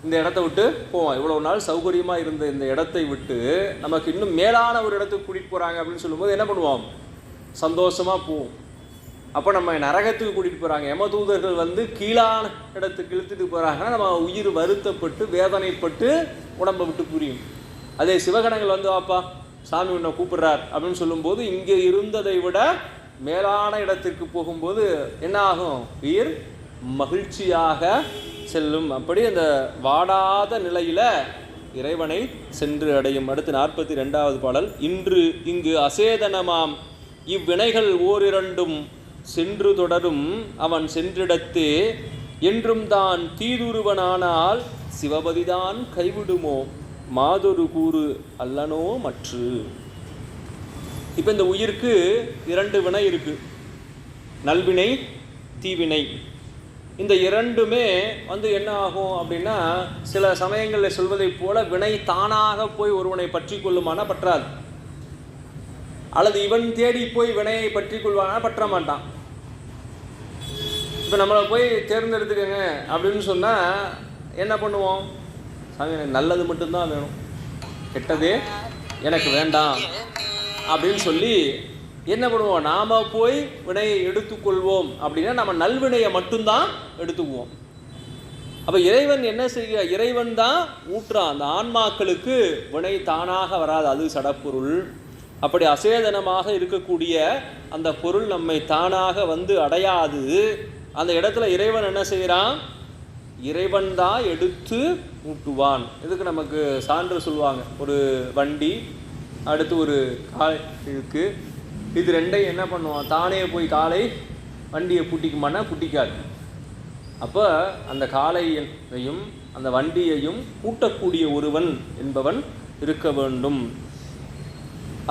இந்த இடத்த விட்டு போவோம். இவ்வளோ நாள் சௌகரியமாக இருந்த இந்த இடத்தை விட்டு நமக்கு இன்னும் மேலான ஒரு இடத்துக்கு கூட்டிகிட்டு போகிறாங்க அப்படின்னு சொல்லும்போது என்ன பண்ணுவோம், சந்தோஷமாக போவோம். அப்போ நம்ம நரகத்துக்கு கூட்டிகிட்டு போகிறாங்க, யமதூதர்கள் வந்து கீழான இடத்துக்கு இழுத்துட்டு போகிறாங்கன்னா நம்ம உயிர் வருத்தப்பட்டு வேதனைப்பட்டு உடம்பை விட்டு புரியும். அதே சிவகணங்கள் வந்து வாப்பா சாமி உன்னை கூப்பிடுறார் அப்படின்னு சொல்லும்போது இங்கே இருந்ததை விட மேலான இடத்திற்கு போகும்போது என்ன ஆகும், உயிர் மகிழ்ச்சியாக செல்லும். அப்படி அந்த வாடாத நிலையில் இறைவனை சென்று அடையும். அடுத்து 42வது பாடல். இன்று இங்கு அசேதனமாம் இவ்வினைகள் ஓரிரண்டும் சென்று தொடரும் அவன் சென்றிடத்தே என்றும் தான் தீதுருவனானால் சிவபதிதான் கைவிடுமோ மாதொரு கூறு அல்லனோ மற்று. இப்போ இந்த உயிருக்கு 2 வினை இருக்கு, நல்வினை தீவினை. இந்த இரண்டுமே வந்து என்ன ஆகும் அப்படின்னா சில சமயங்களில் சொல்வதைப் போல வினை தானாக போய் ஒருவனை பற்றி கொள்ளுமானா பற்றாது, அல்லது இவன் தேடி போய் வினையை பற்றி கொள்வானா பற்ற மாட்டான். இப்போ நம்மளை போய் தேர்ந்தெடுத்துக்கங்க அப்படின்னு சொன்னால் என்ன பண்ணுவோம், சாமி எனக்கு நல்லது மட்டும்தான் வேணும், கெட்டதே எனக்கு வேண்டாம் அப்படின்னு சொல்லி என்ன பண்ணுவோம், நாம் போய் வினையை எடுத்துக்கொள்வோம். அப்படின்னா நம்ம நல்வினையை மட்டும்தான் எடுத்துக்குவோம். அப்போ இறைவன் என்ன செய்ய, இறைவன் தான் ஊற்றான். அந்த ஆன்மாக்களுக்கு வினை தானாக வராது, அது சடப்பொருள். அப்படி அசேதனமாக இருக்கக்கூடிய அந்த பொருள் நம்மை தானாக வந்து அடையாது. அந்த இடத்துல இறைவன் என்ன செய்கிறான், இறைவன் தான் எடுத்து ஊட்டுவான். இதுக்கு நமக்கு சான்று சொல்லுவாங்க. ஒரு வண்டி, அடுத்து ஒரு காலை இருக்கு, இது ரெண்டையும் என்ன பண்ணுவான், தானே போய் காலை வண்டியை பூட்டிக்குமானா பூட்டிக்காது. அப்போ அந்த காலையையும் அந்த வண்டியையும் பூட்டக்கூடிய ஒருவன் என்பவன் இருக்க வேண்டும்.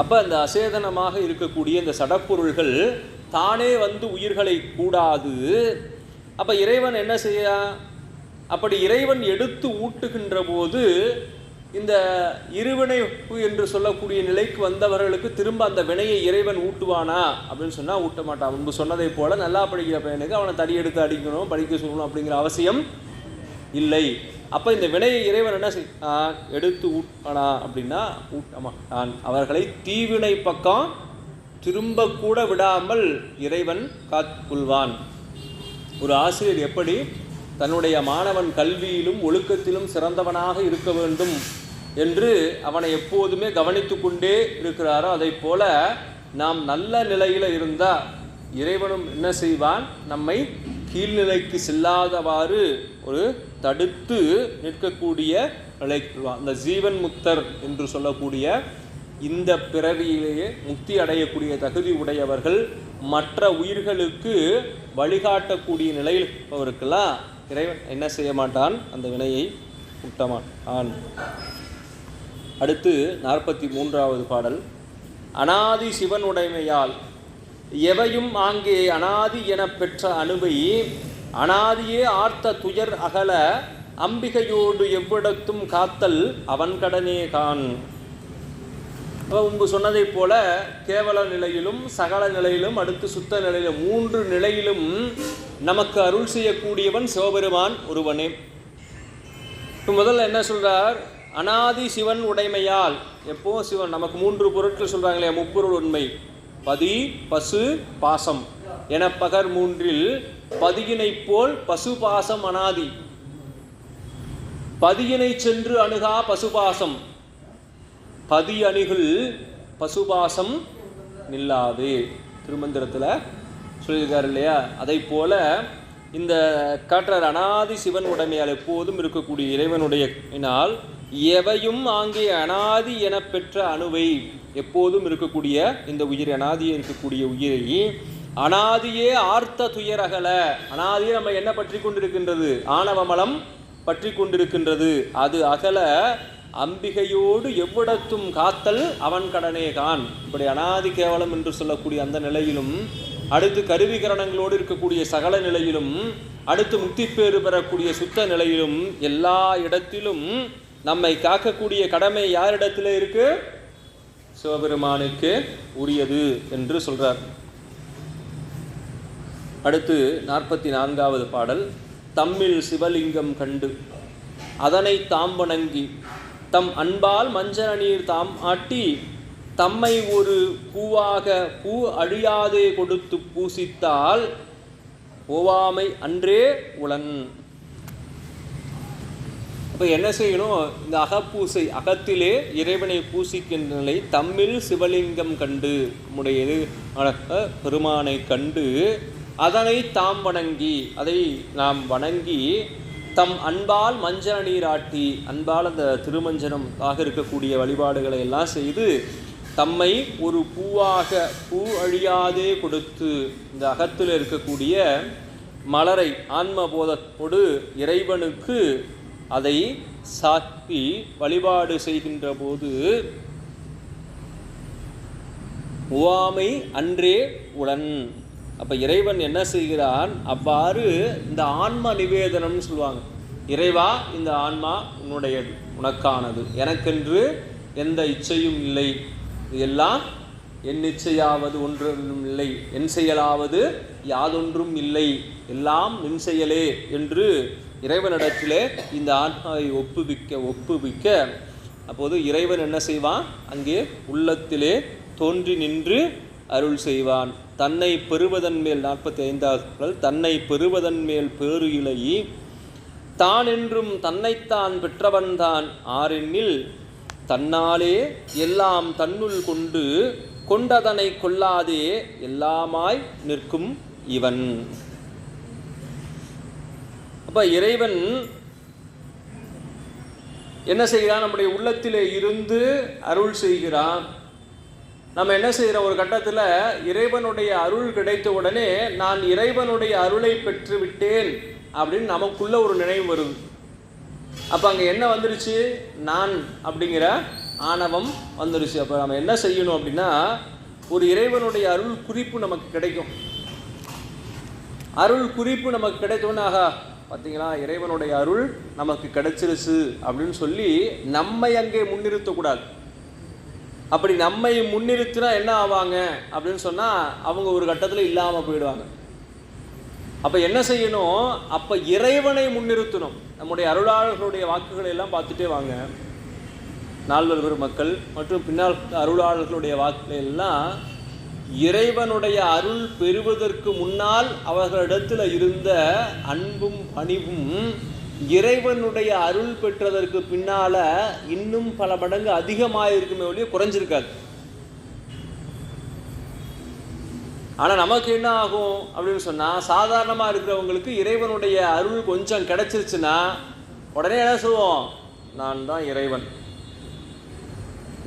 அப்போ அந்த அசேதனமாக இருக்கக்கூடிய இந்த சடப்பொருள்கள் தானே வந்து உயிர்களை கூடாது. அப்போ இறைவன் என்ன செய்ய, அப்படி இறைவன் எடுத்து ஊட்டுகின்ற போது இந்த இருவினைப்பு என்று சொல்லக்கூடிய நிலைக்கு வந்தவர்களுக்கு திரும்ப அந்த வினையை இறைவன் ஊட்டுவானா அப்படின்னு சொன்னால் ஊட்ட மாட்டான். முன்பு சொன்னதை போல நல்லா படிக்கிற பையனுக்கு அவனை தடி எடுத்து அடிக்கணும், படிக்க சொல்லணும் அப்படிங்கிற அவசியம் இல்லை. அப்போ இந்த வினையை இறைவன் என்ன எடுத்து ஊட்டானா அப்படின்னா ஊட்ட மாட்டான். அவர்களை தீவினை பக்கம் திரும்ப கூட விடாமல் இறைவன் காத்துக்கொள்வான். ஒரு ஆசிரியர் எப்படி தன்னுடைய மாணவன் கல்வியிலும் ஒழுக்கத்திலும் சிறந்தவனாக இருக்க வேண்டும் என்று அவனை எப்போதுமே கவனித்து கொண்டே இருக்கிறாரோ அதை போல நாம் நல்ல நிலையில் இருந்தால் இறைவனும் என்ன செய்வான், நம்மை கீழ்நிலைக்கு செல்லாதவாறு ஒரு தடுத்து நிற்கக்கூடிய நிலைக்கு. அந்த ஜீவன் முக்தர் என்று சொல்லக்கூடிய இந்த பிறவியிலேயே முக்தி அடையக்கூடிய தகுதி உடையவர்கள் மற்ற உயிர்களுக்கு வழிகாட்டக்கூடிய நிலையில் இருப்பவருக்கெல்லாம் இறைவன் என்ன செய்ய மாட்டான், அந்த வினையை ஊட்டமாட்டான். அடுத்து 43வது பாடல். அனாதி சிவன் உடைமையால் எவையும் ஆங்கே அனாதி என பெற்ற அணுவை அனாதியே ஆர்த்த துயர் அகல அம்பிகையோடு எவ்விடத்தும் காத்தல் அவன் கடனே கான். முன்பு சொன்னதை போல கேவல நிலையிலும் சகல நிலையிலும் அடுத்து சுத்த நிலையிலும் 3 நிலையிலும் நமக்கு அருள் செய்யக்கூடியவன் சிவபெருமான் ஒருவனே. இப்போ முதல்ல என்ன சொல்றார், அனாதி சிவன் உடைமையால். எப்போ சிவன் நமக்கு 3 பொருட்கள் சொல்றாங்களே, முப்பொருள் உண்மை, பதி பசு பாசம் என பகர் 3இல் பதியினை போல் பசு பாசம் அனாதி. பதியினை சென்று அணுகா பசுபாசம், பதி அணுகில் பசுபாசம் நில்லாதே திருமந்திரத்தில் சொல்லியிருக்காரு இல்லையா. அதை போல இந்த காற்றார் அனாதி சிவன் உடைமையால் எப்போதும் இருக்கக்கூடிய இறைவனுடையனால் எவையும் ஆங்கே அனாதி என பெற்ற அணுவை எப்போதும் இருக்கக்கூடிய இந்த உயிர் அனாதியே இருக்கக்கூடிய உயிரை அனாதியே ஆர்த்த துயரகல அனாதியே நம்ம என்ன பற்றி கொண்டிருக்கின்றது ஆணவமலம் பற்றி கொண்டிருக்கின்றது அது அகல அம்பிகையோடு எவ்விடத்தும் காத்தல் அவன் கடனே கான். இப்படி அனாதி கேவலம் என்று சொல்லக்கூடிய அந்த நிலையிலும் அடுத்து கருவிகரணங்களோடு இருக்கக்கூடிய சகல நிலையிலும் அடுத்து முக்தி பேறு பெறக்கூடிய சுத்த நிலையிலும் எல்லா இடத்திலும் நம்மை காக்கக்கூடிய கடமை யாரிடத்தில் இருக்கு? சிவபெருமானுக்கு உரியது என்று சொல்றார். அடுத்து 44வது பாடல். தம்மில் சிவலிங்கம் கண்டு அதனை தாம் வணங்கி தம் அன்பால் மஞ்சன நீர் தாம் ஆட்டி தம்மை ஒரு பூவாக பூ அழியாதே கொடுத்து பூசித்தால் ஓவாமை அன்றே உளன். அப்போ என்ன செய்யணும்? இந்த அகப்பூசை அகத்திலே இறைவனை பூசிக்கின்ற நிலை. தம்மில் சிவலிங்கம் கண்டு நம்முடைய பெருமானை கண்டு அதனை தாம் வணங்கி அதை நாம் வணங்கி தம் அன்பால் மஞ்சன நீராட்டி அன்பால் அந்த திருமஞ்சனம் ஆக இருக்கக்கூடிய வழிபாடுகளை எல்லாம் செய்து தம்மை ஒரு பூவாக பூ அழியாதே கொடுத்து இந்த அகத்தில் இருக்கக்கூடிய மலரை ஆன்மபோதத்தோடு இறைவனுக்கு அதை சாத்தி வழிபாடு செய்கின்ற போது ஓவாமை அன்றே உளன். அப்போ இறைவன் என்ன செய்கிறான்? அவ்வாறு இந்த ஆன்ம நிவேதனம்னு சொல்லுவாங்க. இறைவா, இந்த ஆன்மா உன்னுடையது, உனக்கானது, எனக்கென்று எந்த இச்சையும் இல்லை, எல்லாம் என் இச்சையாவது ஒன்றும் இல்லை, என் செயலாவது யாதொன்றும் இல்லை, எல்லாம் நின் செயலே என்று இறைவனிடத்திலே இந்த ஆன்மாவை ஒப்புவிக்க அப்போது இறைவன் என்ன செய்வான்? அங்கே உள்ளத்திலே தோன்றி நின்று அருள் செய்வான். தன்னை பெறுவதன் மேல் 45வது தன்னை பெறுவதன் மேல் பேறு இலை தான் என்றும் தன்னைத்தான் பெற்றவன்தான் ஆரெண்ணில் தன்னாலே எல்லாம் தன்னுள் கொண்டு கொண்டதனை கொள்ளாதே எல்லாமாய் நிற்கும் இவன். அப்ப இறைவன் என்ன செய்கிறான்? நம்முடைய உள்ளத்திலே இருந்து அருள் செய்கிறான். நம்ம என்ன செய்கிறோம்? ஒரு கட்டத்தில் இறைவனுடைய அருள் கிடைத்த உடனே நான் இறைவனுடைய அருளை பெற்று விட்டேன் அப்படின்னு நமக்குள்ள ஒரு நினைவு வருது. அப்போ அங்கே என்ன வந்துருச்சு? நான் அப்படிங்கிற ஆணவம் வந்துருச்சு. அப்போ நம்ம என்ன செய்யணும் அப்படின்னா, ஒரு இறைவனுடைய அருள் குறிப்பு நமக்கு கிடைக்கும். அருள் குறிப்பு நமக்கு கிடைத்தோன்னு, ஆகா பார்த்தீங்களா இறைவனுடைய அருள் நமக்கு கிடைச்சிருச்சு அப்படின்னு சொல்லி நம்மை அங்கே முன்னிறுத்தக்கூடாது. அப்படி நம்மை முன்னிறுத்தினா என்ன ஆவாங்க அப்படின்னு சொன்னால், அவங்க ஒரு கட்டத்தில் இல்லாமல் போயிடுவாங்க. அப்போ என்ன செய்யணும்? அப்போ இறைவனை முன்னிறுத்தணும். நம்முடைய அருளாளர்களுடைய வாக்குகளை எல்லாம் பார்த்துட்டே வாங்க. நால்வர் பெருமக்கள் மற்றும் பின்னால் அருளாளர்களுடைய வாக்குகளை எல்லாம் இறைவனுடைய அருள் பெறுவதற்கு முன்னால் அவர்களிடத்தில் இருந்த அன்பும் பணிவும் இறைவனுடைய அருள் பெற்றதற்கு பின்னால இன்னும் பல மடங்கு அதிகமாக இருக்குமே ஒழிய குறைஞ்சிருக்காது. ஆனால் நமக்கு என்ன ஆகும் அப்படின்னு சொன்னால், சாதாரணமாக இருக்கிறவங்களுக்கு இறைவனுடைய அருள் கொஞ்சம் கிடைச்சிருச்சுன்னா உடனே என்ன சொல்லுவோம்? நான் தான் இறைவன்,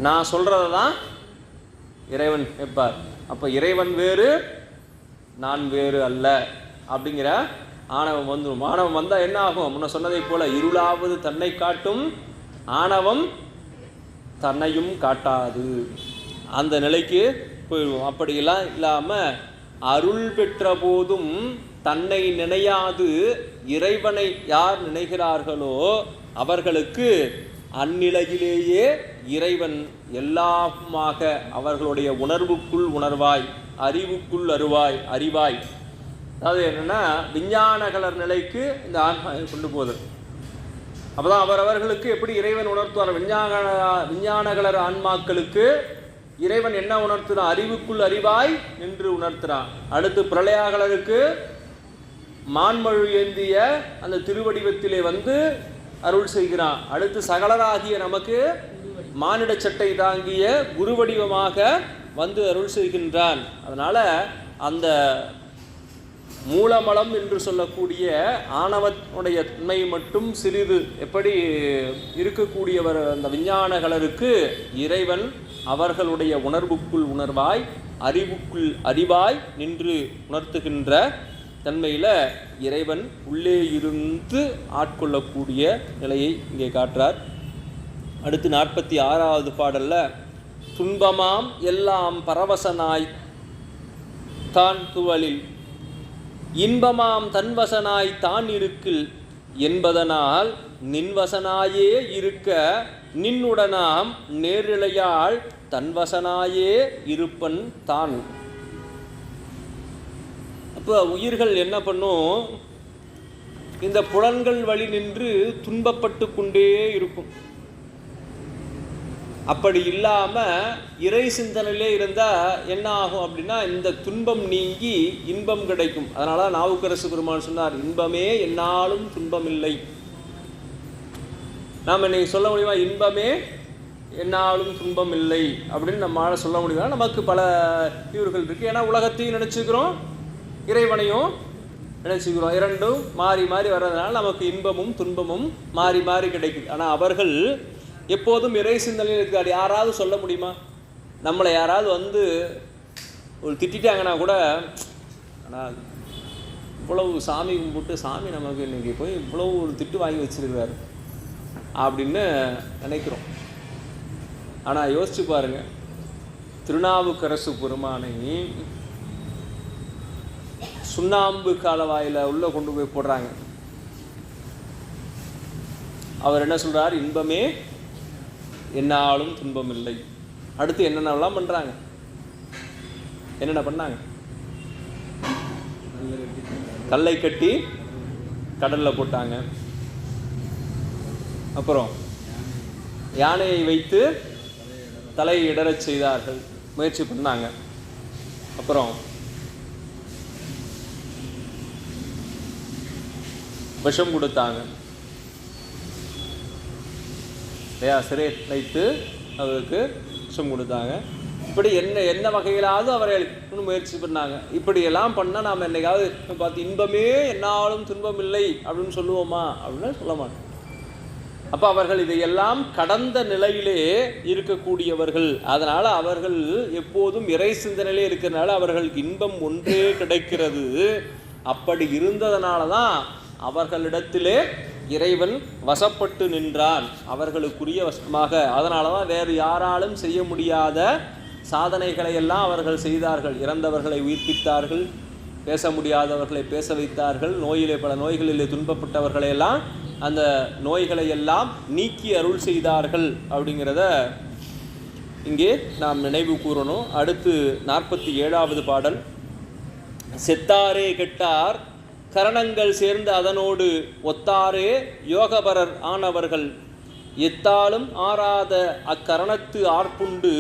நான் சொல்கிறத தான் இறைவன் கேட்பார். அப்போ இறைவன் வேறு, நான் வேறு அல்ல அப்படிங்கிற ஆணவம் வந்துடும். ஆணவம் வந்தால் என்ன ஆகும்? முன்ன சொன்னதை போல இருளாவது தன்னை காட்டும், ஆணவம் தன்னையும் காட்டாது, அந்த நிலைக்கு போயிடுவோம். அப்படியெல்லாம் இல்லாமல் அருள் பெற்ற போதும் தன்னை நினையாது இறைவனை யார் நினைகிறார்களோ அவர்களுக்கு அந்நிலையிலேயே இறைவன் எல்லாமாக அவர்களுடைய உணர்வுக்குள் உணர்வாய், அறிவுக்குள் அறிவாய். அதாவது என்னென்னா, விஞ்ஞானகலர் நிலைக்கு இந்த ஆன்மாவை கொண்டு போகுது. அப்போ தான் அவரவர்களுக்கு எப்படி இறைவன் உணர்த்துவார்? விஞ்ஞானகலர் ஆன்மாக்களுக்கு இறைவன் என்ன உணர்த்துறான்? அறிவுக்குள் அறிவாய் நின்று உணர்த்துறான். அடுத்து பிரளயாகலருக்கு மான்மழு ஏந்திய அந்த திருவடிவத்திலே வந்து அருள் செய்கிறான். அடுத்து சகலராகிய நமக்கு மானிட சட்டை தாங்கிய குருவடிவமாக வந்து அருள் செய்கின்றான். அதனால் அந்த மூலமலம் என்று சொல்லக்கூடிய ஆணவனுடைய தன்மை மட்டும் சிறிது எப்படி இருக்கக்கூடியவர் அந்த விஞ்ஞானகளருக்கு இறைவன் அவர்களுடைய உணர்வுக்குள் உணர்வாய் அறிவுக்குள் அறிவாய் நின்று உணர்த்துகின்ற தன்மையில் இறைவன் உள்ளே இருந்து ஆட்கொள்ளக்கூடிய நிலையை இங்கே காட்டுறார். அடுத்து 46வது பாடலில் துன்பமாம் எல்லாம் பரவசனாய் தான் துவலில் இன்பமாம் தன்வசனாய் தான் இருக்கில் என்பதனால் நின்வசனாயே இருக்க நின்னுடனாம் நேரிழையாள் தன்வசனாயே இருப்பன் தான். அப்போ உயிர்கள் என்ன பண்ணும், இந்த புலன்கள் வழி நின்று துன்பப்பட்டு கொண்டே இருக்கும். அப்படி இல்லாமல் இறை சிந்தனையிலே இருந்தால் என்ன ஆகும் அப்படின்னா இந்த துன்பம் நீங்கி இன்பம் கிடைக்கும். அதனால நாவுக்கரசு பெருமான் சொன்னார், இன்பமே என்னாலும் துன்பம் இல்லை. நாம் இன்னைக்கு சொல்ல முடியுமா இன்பமே என்னாலும் துன்பம் இல்லை அப்படின்னு நம்மளால் சொல்ல முடியுமா? நமக்கு பல தீவுகள் இருக்குது. ஏன்னா உலகத்தையும் நினச்சிக்கிறோம், இறைவனையும் நினச்சிக்கிறோம். இரண்டும் மாறி மாறி வர்றதுனால நமக்கு இன்பமும் துன்பமும் மாறி மாறி கிடைக்குது. ஆனால் அவர்கள் எப்போதும் இறை சிந்தனையில் இருக்காது. யாராவது சொல்ல முடியுமா? நம்மளை யாராவது வந்து ஒரு திட்டாங்கன்னா கூட, ஆனால் இவ்வளவு சாமி கும்பிட்டு சாமி நமக்கு இன்றைக்கி போய் இவ்வளவு ஒரு திட்டு வாங்கி வச்சிருக்காரு அப்படின்னு நினைக்கிறோம். ஆனால் யோசிச்சு பாருங்க, திருநாவுக்கரசு பெருமானை சுண்ணாம்பு காலவாயில் உள்ளே கொண்டு போய் போடுறாங்க. அவர் என்ன சொல்கிறார், இன்பமே என்னாலும் துன்பம் இல்லை. அடுத்து என்னென்னலாம் பண்ணுறாங்க, என்னென்ன பண்ணாங்க? கல்லை கட்டி கடலில் போட்டாங்க. அப்புறம் யானையை வைத்து தலையை இடறச் செய்தார்கள், முயற்சி பண்ணாங்க. அப்புறம் விஷம் கொடுத்தாங்க, சிறை வைத்து அவருக்கு விஷம் கொடுத்தாங்க. இப்படி என்ன வகையிலாவது அவரை முயற்சி பண்ணாங்க. இப்படியெல்லாம் பண்ணால் நாம் என்னைக்காவது பார்த்து இன்பமே என்னாலும் துன்பம் இல்லை அப்படின்னு சொல்லுவோமா? அப்படின்னு சொல்ல மாட்டோம். அப்போ அவர்கள் இதையெல்லாம் கடந்த நிலையிலே இருக்கக்கூடியவர்கள். அதனால் அவர்கள் எப்போதும் இறை சிந்தனையிலே இருக்கிறதுனால அவர்களுக்கு இன்பம் ஒன்றே கிடைக்கிறது. அப்படி இருந்ததுனால தான் அவர்களிடத்திலே இறைவன் வசப்பட்டு நின்றான், அவர்களுக்குரிய வசமாக. அதனால தான் வேறு யாராலும் செய்ய முடியாத சாதனைகளை எல்லாம் அவர்கள் செய்தார்கள். இறந்தவர்களை உயிர்ப்பித்தார்கள், பேச முடியாதவர்களை பேச வைத்தார்கள், நோயிலே பல நோய்களிலே துன்பப்பட்டவர்களையெல்லாம் அந்த நோய்களை எல்லாம் நீக்கி அருள் செய்தார்கள். அப்படிங்கிறத இங்கே நாம் நினைவு கூறணும். அடுத்து 47வது பாடல், செத்தாரே கெட்டார் கரணங்கள் சேர்ந்து அதனோடு ஒத்தாரே யோகபரர் ஆனவர்கள் எத்தாலும் ஆறாத அக்கரணத்து ஆர்ப்புண்டு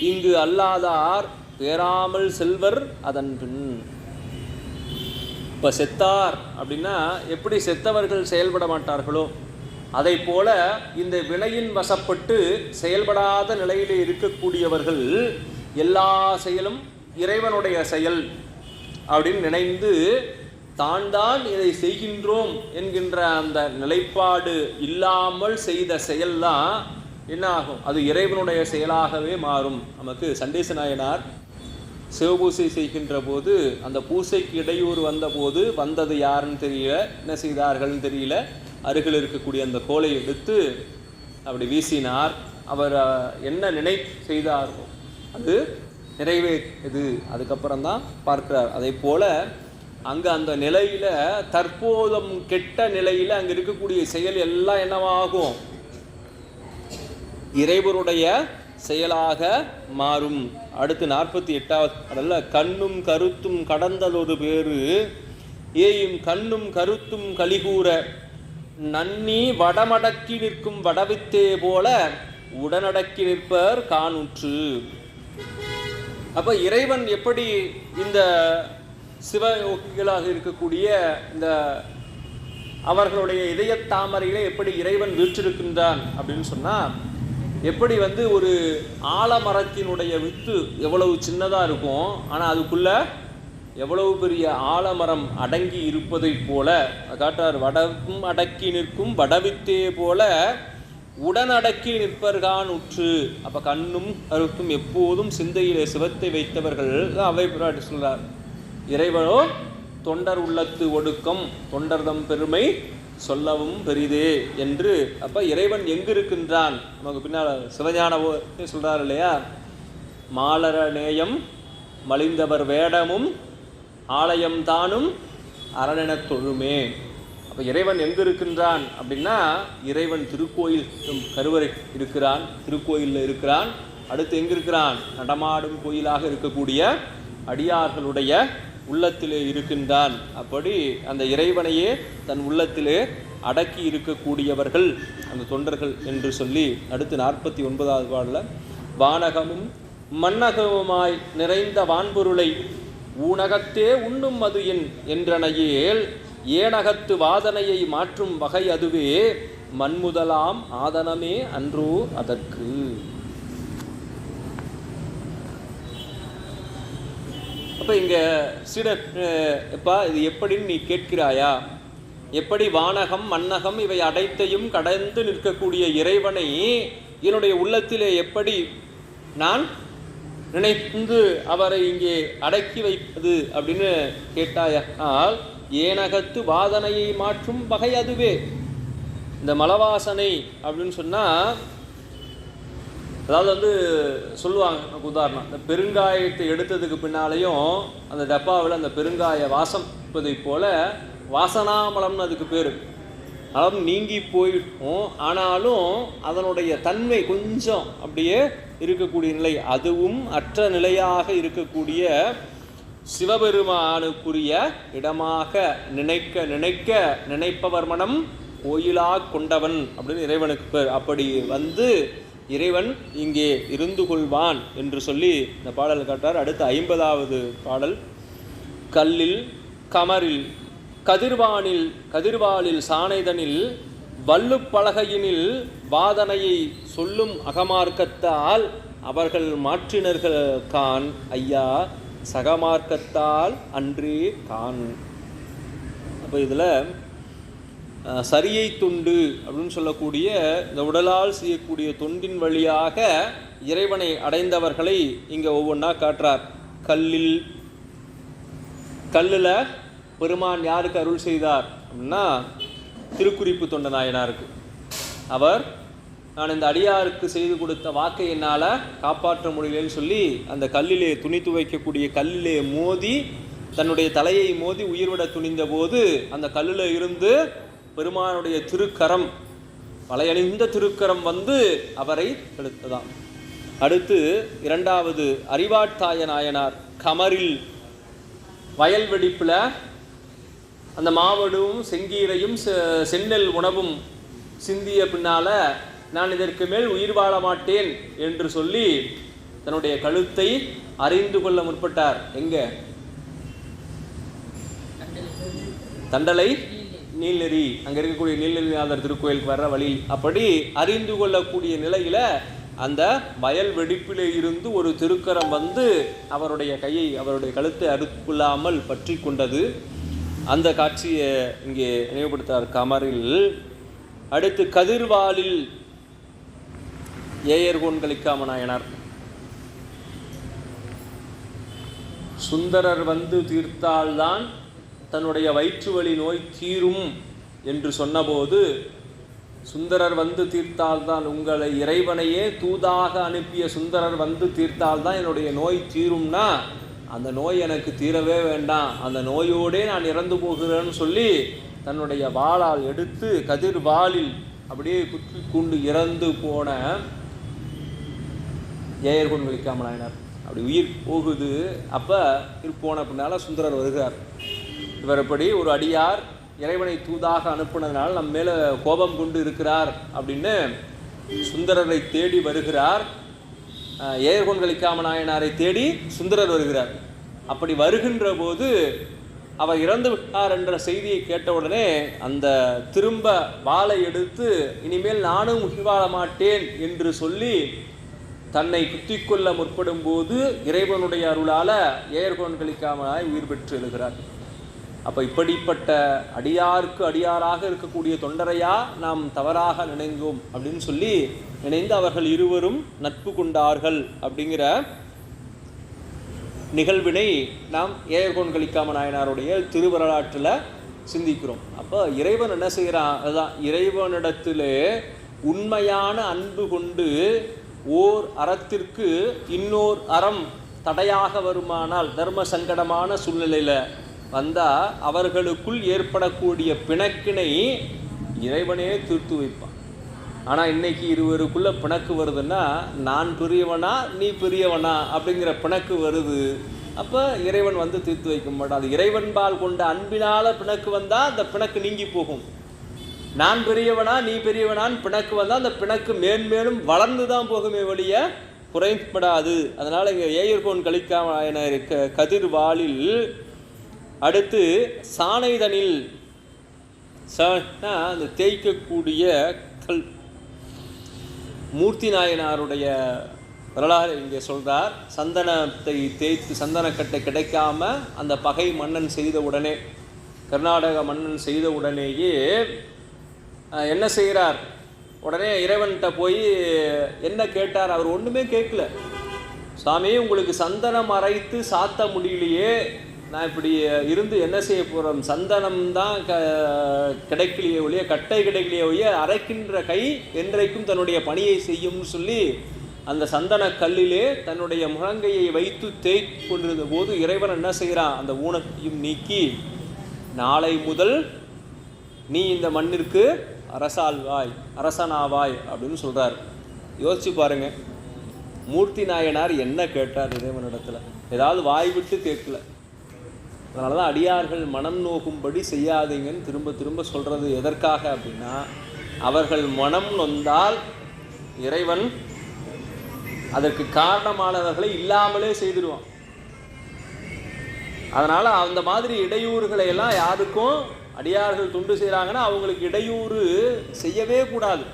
இங்கு அல்லாதார் பேராமல் செல்வர் அதன் பின். இப்போ செத்தார் அப்படின்னா எப்படி செத்தவர்கள் செயல்பட மாட்டார்களோ அதை போல இந்த வினையின் வசப்பட்டு செயல்படாத நிலையிலே இருக்கக்கூடியவர்கள் எல்லா செயலும் இறைவனுடைய செயல் அப்படின்னு நினைந்து தான் இதை செய்கின்றோம் என்கின்ற அந்த நிலைப்பாடு இல்லாமல் செய்த செயல்தான் என்ன ஆகும், அது இறைவனுடைய செயலாகவே மாறும். நமக்கு சண்டேச நாயனார் சிவபூசை செய்கின்ற போது அந்த பூசைக்கு இடையூறு வந்தபோது வந்தது யாருன்னு தெரியல, என்ன செய்தார்கள்னு தெரியல, அருகில் இருக்கக்கூடிய அந்த கோலை எடுத்து அப்படி வீசினார். அவர் என்ன நினை செய்தாரோ அது நிறைவேறது அதுக்கப்புறம்தான் பார்க்கிறார். அதே போல அங்கே அந்த நிலையில் தற்போதும் கெட்ட நிலையில் அங்கே இருக்கக்கூடிய செயல் எல்லாம் என்னவாகும், இறைவருடைய செயலாக மாறும். அடுத்து 48வது பாடல்ல, கண்ணும் கருத்தும் கடந்ததொரு பேரு ஏயும் கண்ணும் கருத்தும் கலிகூற நன்னி வடமடக்கி நிற்கும் வடவித்தே போல உடனடக்கி நிற்பர் காணுற்று. அப்போ இறைவன் எப்படி இந்த சிவயோகிகளாக இருக்கக்கூடிய இந்த அவர்களுடைய இதய தாமரையிலே எப்படி இறைவன் வீற்றிருக்கின்றான் அப்படின்னு சொன்னால், எப்படி ஒரு ஆலமரத்தினுடைய வித்து எவ்வளவு சின்னதாக இருக்கும், ஆனால் அதுக்குள்ள எவ்வளவு பெரிய ஆலமரம் அடங்கி இருப்பதை போல காட்டார். வடக்கும் அடக்கி நிற்கும் வடவித்தே போல உடனடக்கி நிற்பர்கான் உற்று. அப்போ கண்ணும் கருத்தும் எப்போதும் சிந்தையிலே சிவத்தை வைத்தவர்கள் அவை பிராட்டி சொல்றார். இறைவனோ தொண்டர் உள்ளத்து ஒடுக்கம் தொண்டர்தம் பெருமை சொல்லவும் பெரிதே என்று. அப்போ இறைவன் எங்கு இருக்கின்றான் நமக்கு பின்னால் சிவஞான சொல்றார் இல்லையா, மாலர நேயம் மலிந்தவர் வேடமும் ஆலயம் தானும் அரணெனத் தொழுமே. அப்போ இறைவன் எங்கு இருக்கின்றான் அப்படின்னா, இறைவன் திருக்கோயில் கருவறை இருக்கிறான், திருக்கோயிலில் இருக்கிறான். அடுத்து எங்கு இருக்கிறான், நடமாடும் கோயிலாக இருக்கக்கூடிய அடியார்களுடைய உள்ளத்திலே இருக்கின்றான். அப்படி அந்த இறைவனையே தன் உள்ளத்திலே அடக்கி இருக்கக்கூடியவர்கள் அந்த தொண்டர்கள் என்று சொல்லி அடுத்து 49வது பாடல, வானகமும் மன்னகமுமாய் நிறைந்த வான்பொருளை ஊனகத்தே உண்ணும் அது என்றனையேல் ஏனகத்து வாதனையை மாற்றும் வகை அதுவே மண்முதலாம் ஆதனமே அன்றோ அதற்கு. அப்போ இங்கே சீடர் எப்பா இது எப்படின்னு நீ கேட்கிறாயா, எப்படி வானகம் மன்னகம் இவை அனைத்தையும் கடந்து நிற்கக்கூடிய இறைவனை என்னுடைய உள்ளத்திலே எப்படி நான் நினைத்து அவரை இங்கே அடக்கி வைப்பது அப்படின்னு கேட்டாயால், ஏனகத்து வாதனையை மாற்றும் வகை அதுவே. இந்த மலவாசனை அப்படின்னு சொன்னால், அதாவது சொல்லுவாங்க, நமக்கு உதாரணம், இந்த பெருங்காயத்தை எடுத்ததுக்கு பின்னாலேயும் அந்த டப்பாவில் அந்த பெருங்காய வாசம் இருப்பதை போல வாசனாமலம்னு அதுக்கு பேர். அதாவது நீங்கி போயிடும், ஆனாலும் அதனுடைய தன்மை கொஞ்சம் அப்படியே இருக்கக்கூடிய நிலை, அதுவும் அற்ற நிலையாக இருக்கக்கூடிய சிவபெருமானுக்குரிய இடமாக நினைக்க நினைக்க நினைப்பவர் மனம் கோயிலா கொண்டவன் அப்படின்னு இறைவனுக்கு பேர். அப்படி இறைவன் இங்கே இருந்து கொள்வான் என்று சொல்லி இந்த பாடல் காட்டார். அடுத்து 50வது பாடல், கல்லில் கமரில் கதிர்வாளில் சாணைதனில் வல்லு பலகையினில் வாதனையை சொல்லும் அகமார்க்கத்தால் அவர்கள் மாற்றினர்கள் கான் ஐயா சகமார்க்கத்தால் அன்றே கான். அப்போ இதில் சரியை தொண்டு அப்படின்னு சொல்லக்கூடிய இந்த உடலால் செய்யக்கூடிய தொண்டின் வழியாக இறைவனை அடைந்தவர்களை இங்கே ஒவ்வொன்றா காட்டுறார். கல்லில் பெருமான் யாருக்கு அருள் செய்தார் அப்படின்னா, திருக்குறிப்பு தொண்ட நாயனாருக்கு. அவர் நான் இந்த அடியாருக்கு செய்து கொடுத்த வாக்கை என்னால் காப்பாற்ற முடியலன்னு சொல்லி அந்த கல்லிலே துணி துவைக்கக்கூடிய கல்லிலே மோதி தன்னுடைய தலையை மோதி உயிர்விட துணிந்த போது அந்த கல்லில் இருந்து பெருமானுடைய திருக்கரம், வளையணிந்த திருக்கரம் அவரை தடுத்ததாம். அடுத்து 2வது அறிவாட்டாய நாயனார் கமரில் வயல் வெடிப்பில் அந்த மாவடும் செங்கீரையும் செந்நெல் உணவும் சிந்திய பின்னால் நான் இதற்கு மேல் உயிர் வாழ மாட்டேன் என்று சொல்லி தன்னுடைய கழுத்தை அறிந்து கொள்ள முற்பட்டார். எங்க? தண்டலை நீல்நெறி, அங்கே இருக்கக்கூடிய நீல்நெறிநாதர் திருக்கோயிலுக்கு வர்ற வழி. அப்படி அறிந்து கொள்ளக்கூடிய நிலையில் அந்த வயல் வெடிப்பிலே இருந்து ஒரு திருக்கரம் அவருடைய கையை, அவருடைய கழுத்தை அறுப்புள்ளாமல் பற்றி கொண்டது. அந்த காட்சியை இங்கே நினைவுபடுத்தார் கமரில். அடுத்து கதிர்வாளில் ஏயர்கோன் கலிக்காம நாயனார், சுந்தரர் தீர்த்தால்தான் தன்னுடைய வயிற்று வலி நோய் தீரும் என்று சொன்னபோது, சுந்தரர் தீர்த்தால்தான், உங்களை இறைவனையே தூதாக அனுப்பிய சுந்தரர் தீர்த்தால்தான் என்னுடைய நோய் தீரும்னா அந்த நோய் எனக்கு தீரவே வேண்டாம், அந்த நோயோடே நான் இறந்து போகிறேன்னு சொல்லி தன்னுடைய வாளால் எடுத்து கதிர்வாளில் அப்படியே குற்றி கொண்டு இறந்து போன ஏயர்கோன் கலிக்காம நாயனார். அப்படி உயிர் போகுது. அப்போ போன பின்னால் சுந்தரர் வருகிறார். இவர் எப்படி ஒரு அடியார் இறைவனை தூதாக அனுப்புனதுனால நம்ம மேலே கோபம் கொண்டு இருக்கிறார் அப்படின்னு சுந்தரரை தேடி வருகிறார். ஏயர்கோன் கலிக்காம நாயனாரை தேடி சுந்தரர் வருகிறார். அப்படி வருகின்ற போது அவர் இறந்து விட்டார் என்ற செய்தியை கேட்டவுடனே அந்த திரும்ப வாளை எடுத்து இனிமேல் நானும் உயிர் வாழ மாட்டேன் என்று சொல்லி தன்னை குத்திக்கொள்ள முற்படும் போது இறைவனுடைய அருளால் ஏர்கோன் கழிக்காமலாய் உயிர் பெற்று எழுகிறார். அப்போ இப்படிப்பட்ட அடியாருக்கு அடியாராக இருக்கக்கூடிய தொண்டரையா நாம் தவறாக நினைந்தோம் அப்படின்னு சொல்லி நினைந்து அவர்கள் இருவரும் நட்பு கொண்டார்கள் அப்படிங்கிற நிகழ்வினை நாம் ஏர்கோன் கழிக்காம நாயனாருடைய திருவரலாற்றில் சிந்திக்கிறோம். அப்போ இறைவன் என்ன செய்கிறான், அதுதான் இறைவனிடத்திலே உண்மையான அன்பு கொண்டு ஓர் அறத்திற்கு இன்னோர் அறம் தடையாக வருமானால், தர்ம சங்கடமான சூழ்நிலையில் வந்தால் அவர்களுக்குள் ஏற்படக்கூடிய பிணக்கினை இறைவனே தீர்த்து வைப்பான். ஆனால் இன்னைக்கு இருவருக்குள்ள பிணக்கு வருதுன்னா நான் பெரியவனா நீ பெரியவனா அப்படிங்கிற பிணக்கு வருது. அப்போ இறைவன் வந்து தீர்த்து வைக்க மாட்டான். அது இறைவன்பால் கொண்ட அன்பினால் பிணக்கு வந்தால் அந்த பிணக்கு நீங்கி போகும். நான் பெரியவனா நீ பெரியவனான்னு பிணக்கு வந்தால் அந்த பிணக்கு மேன்மேலும் வளர்ந்து தான் போகுமே ஒழிய குறைபடாது. அதனால் இங்கே ஏயர்கோன் கழிக்காம கதிர்வாளில் அடுத்து சாணைதனில் அந்த தேய்க்கக்கூடிய கல். மூர்த்தி நாயனாருடைய வரலாறு இங்கே சொல்கிறார். சந்தனத்தை தேய்த்து சந்தனக்கட்டை கிடைக்காம அந்த பகை மன்னன் செய்த உடனே, கர்நாடக மன்னன் செய்த உடனேயே என்ன செய்கிறார், உடனே இறைவன்கிட்ட போய் என்ன கேட்டார். அவர் ஒன்றுமே கேட்கல. சாமி உங்களுக்கு சந்தனம் அரைத்து சாத்த முடியலையே, நான் இப்படி இருந்து என்ன செய்ய போகிறோம், சந்தனம் தான் கிடைக்கலையே ஒழிய கட்டை கிடைக்கலையே ஒழிய அரைக்கின்ற கை என்றைக்கும் தன்னுடைய பணியை செய்யும்னு சொல்லி அந்த சந்தன கல்லிலே தன்னுடைய முழங்கையை வைத்து தேய்த்து கொண்டிருந்த போது இறைவன் என்ன செய்கிறான், அந்த ஊனத்தையும் நீக்கி நாளை முதல் நீ இந்த மண்ணிற்கு அரசாள்வாய் அரசனாவாய் அப்படின்னு சொல்கிறார். யோசிச்சு பாருங்க, மூர்த்தி நாயனார் என்ன கேட்டார் இறைவனிடத்தில்? ஏதாவது வாய் விட்டு கேட்கல. அதனால தான் அடியார்கள் மனம் நோகும்படி செய்யாதீங்கன்னு திரும்ப திரும்ப சொல்கிறது. எதற்காக அப்படின்னா, அவர்கள் மனம் நொந்தால் இறைவன் அதற்கு காரணமானவர்களை இல்லாமலே செய்திடுவான். அதனால் அந்த மாதிரி இடையூறுகளை எல்லாம் யாருக்கும் அடியார்கள் துண்டு செய்கிறாங்கன்னா அவங்களுக்கு இடையூறு செய்யவே கூடாது.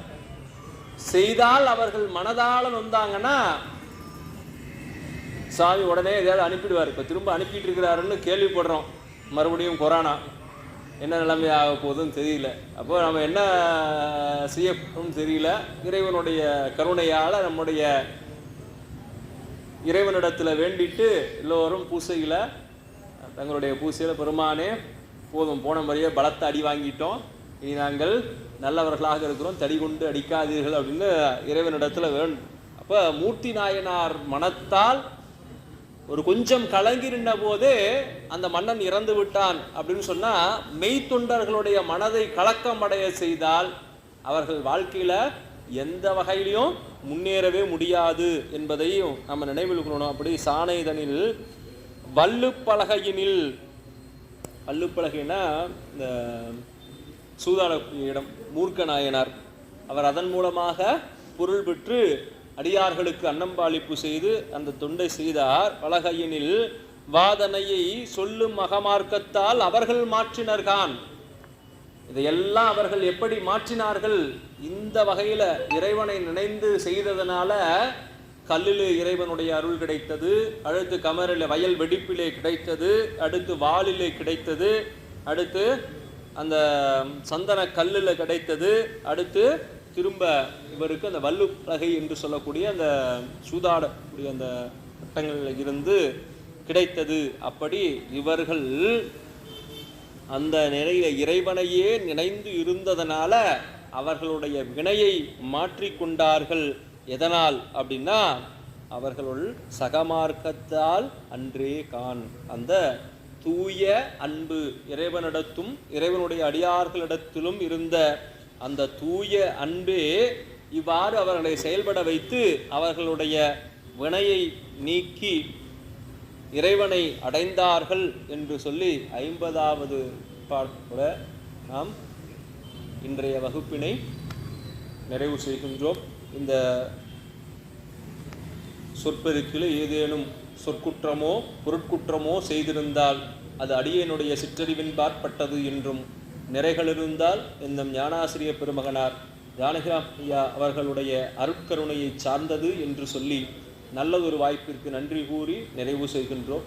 செய்தால் அவர்கள் மனதால் நொந்தாங்கன்னா சாமி உடனே எதையாவது அனுப்பிடுவார். இப்போ திரும்ப அனுப்பிட்டு இருக்கிறாருன்னு கேள்விப்படுறோம். மறுபடியும் கொரோனா என்ன நிலைமை ஆக போகுதுன்னு தெரியல. அப்போ நம்ம என்ன செய்யணும்னு தெரியல. இறைவனுடைய கருணையால் நம்முடைய இறைவனிடத்தில் வேண்டிட்டு எல்லோரும் பூசையில் தங்களுடைய பூசையில் பெருமானே போதும், போன முறையே பலத்தை அடி வாங்கிட்டோம், இனி நாங்கள் நல்லவர்களாக இருக்கிறோம், தடி கொண்டு அடிக்காதீர்கள் அப்படின்னு இறைவனிடத்தில் வேண்டும். அப்போ மூர்த்தி நாயனார் மனத்தால் ஒரு கொஞ்சம் கலங்கிருந்த போதே அந்த மன்னன் இறந்து விட்டான் அப்படின்னு சொன்னால், மெய்த்தொண்டர்களுடைய மனதை கலக்கமடைய செய்தால் அவர்கள் வாழ்க்கையில் எந்த வகையிலையும் முன்னேறவே முடியாது என்பதையும் நம்ம நினைவில் கொள்ளணும். அப்படி சாணைதனில் வல்லுப்பலகையினில், வல்லுப்பலகைனா இந்த சூதாடக்கூடிய இடம், மூர்க்க நாயனார் அவர் அதன் மூலமாக பொருள் பெற்று அடியார்களுக்கு அன்னம்பாளிப்பு செய்து அந்த தொண்டை செய்தார். பலகையினில் வாதனையை சொல்லும் மகமார்க்கத்தால் அவர்கள் மாற்றினர்கான். இதையெல்லாம் அவர்கள் எப்படி மாற்றினார்கள்? இந்த வகையில் இறைவனை நினைந்து செய்ததனால கல்லிலே இறைவனுடைய அருள் கிடைத்தது, அடுத்து கமரில் வயல் வெடிப்பிலே கிடைத்தது, அடுத்து வாளிலே கிடைத்தது, அடுத்து அந்த சந்தன கல்லில் கிடைத்தது, அடுத்து திரும்ப இவருக்கு அந்த வல்லுப்பலகை என்று சொல்லக்கூடிய அந்த சூதாடக்கூடிய அந்த கட்டங்களில் இருந்து கிடைத்தது. அப்படி இவர்கள் அந்த நிலையில இறைவனையே நினைந்து இருந்ததனால அவர்களுடைய வினையை மாற்றிக்கொண்டார்கள். எதனால் அப்படின்னா, அவர்களுள் சகமார்க்கத்தால் அன்றே கான். அந்த தூய அன்பு இறைவனிடத்தும் இறைவனுடைய அடியார்களிடத்திலும் இருந்த அந்த தூய அன்பே இவ்வாறு அவர்களை செயல்பட வைத்து அவர்களுடைய வினையை நீக்கி இறைவனை அடைந்தார்கள் என்று சொல்லி 50வது பாடத்தோட நாம் இன்றைய வகுப்பினை நிறைவு செய்கின்றோம். இந்த சொற்பெருக்கில் ஏதேனும் சொற்குற்றமோ பொருட்குற்றமோ செய்திருந்தால் அது அடியனுடைய சிற்றறிவின் பாற்பட்டது என்றும் நிறைகள் இருந்தால் இந்த ஞானாசிரிய பெருமகனார் ஜானகிராம் ஐயா அவர்களுடைய அருட்கருணையை சார்ந்தது என்று சொல்லி நல்லதொரு வாய்ப்பிற்கு நன்றி கூறி நிறைவு செய்கின்றோம்.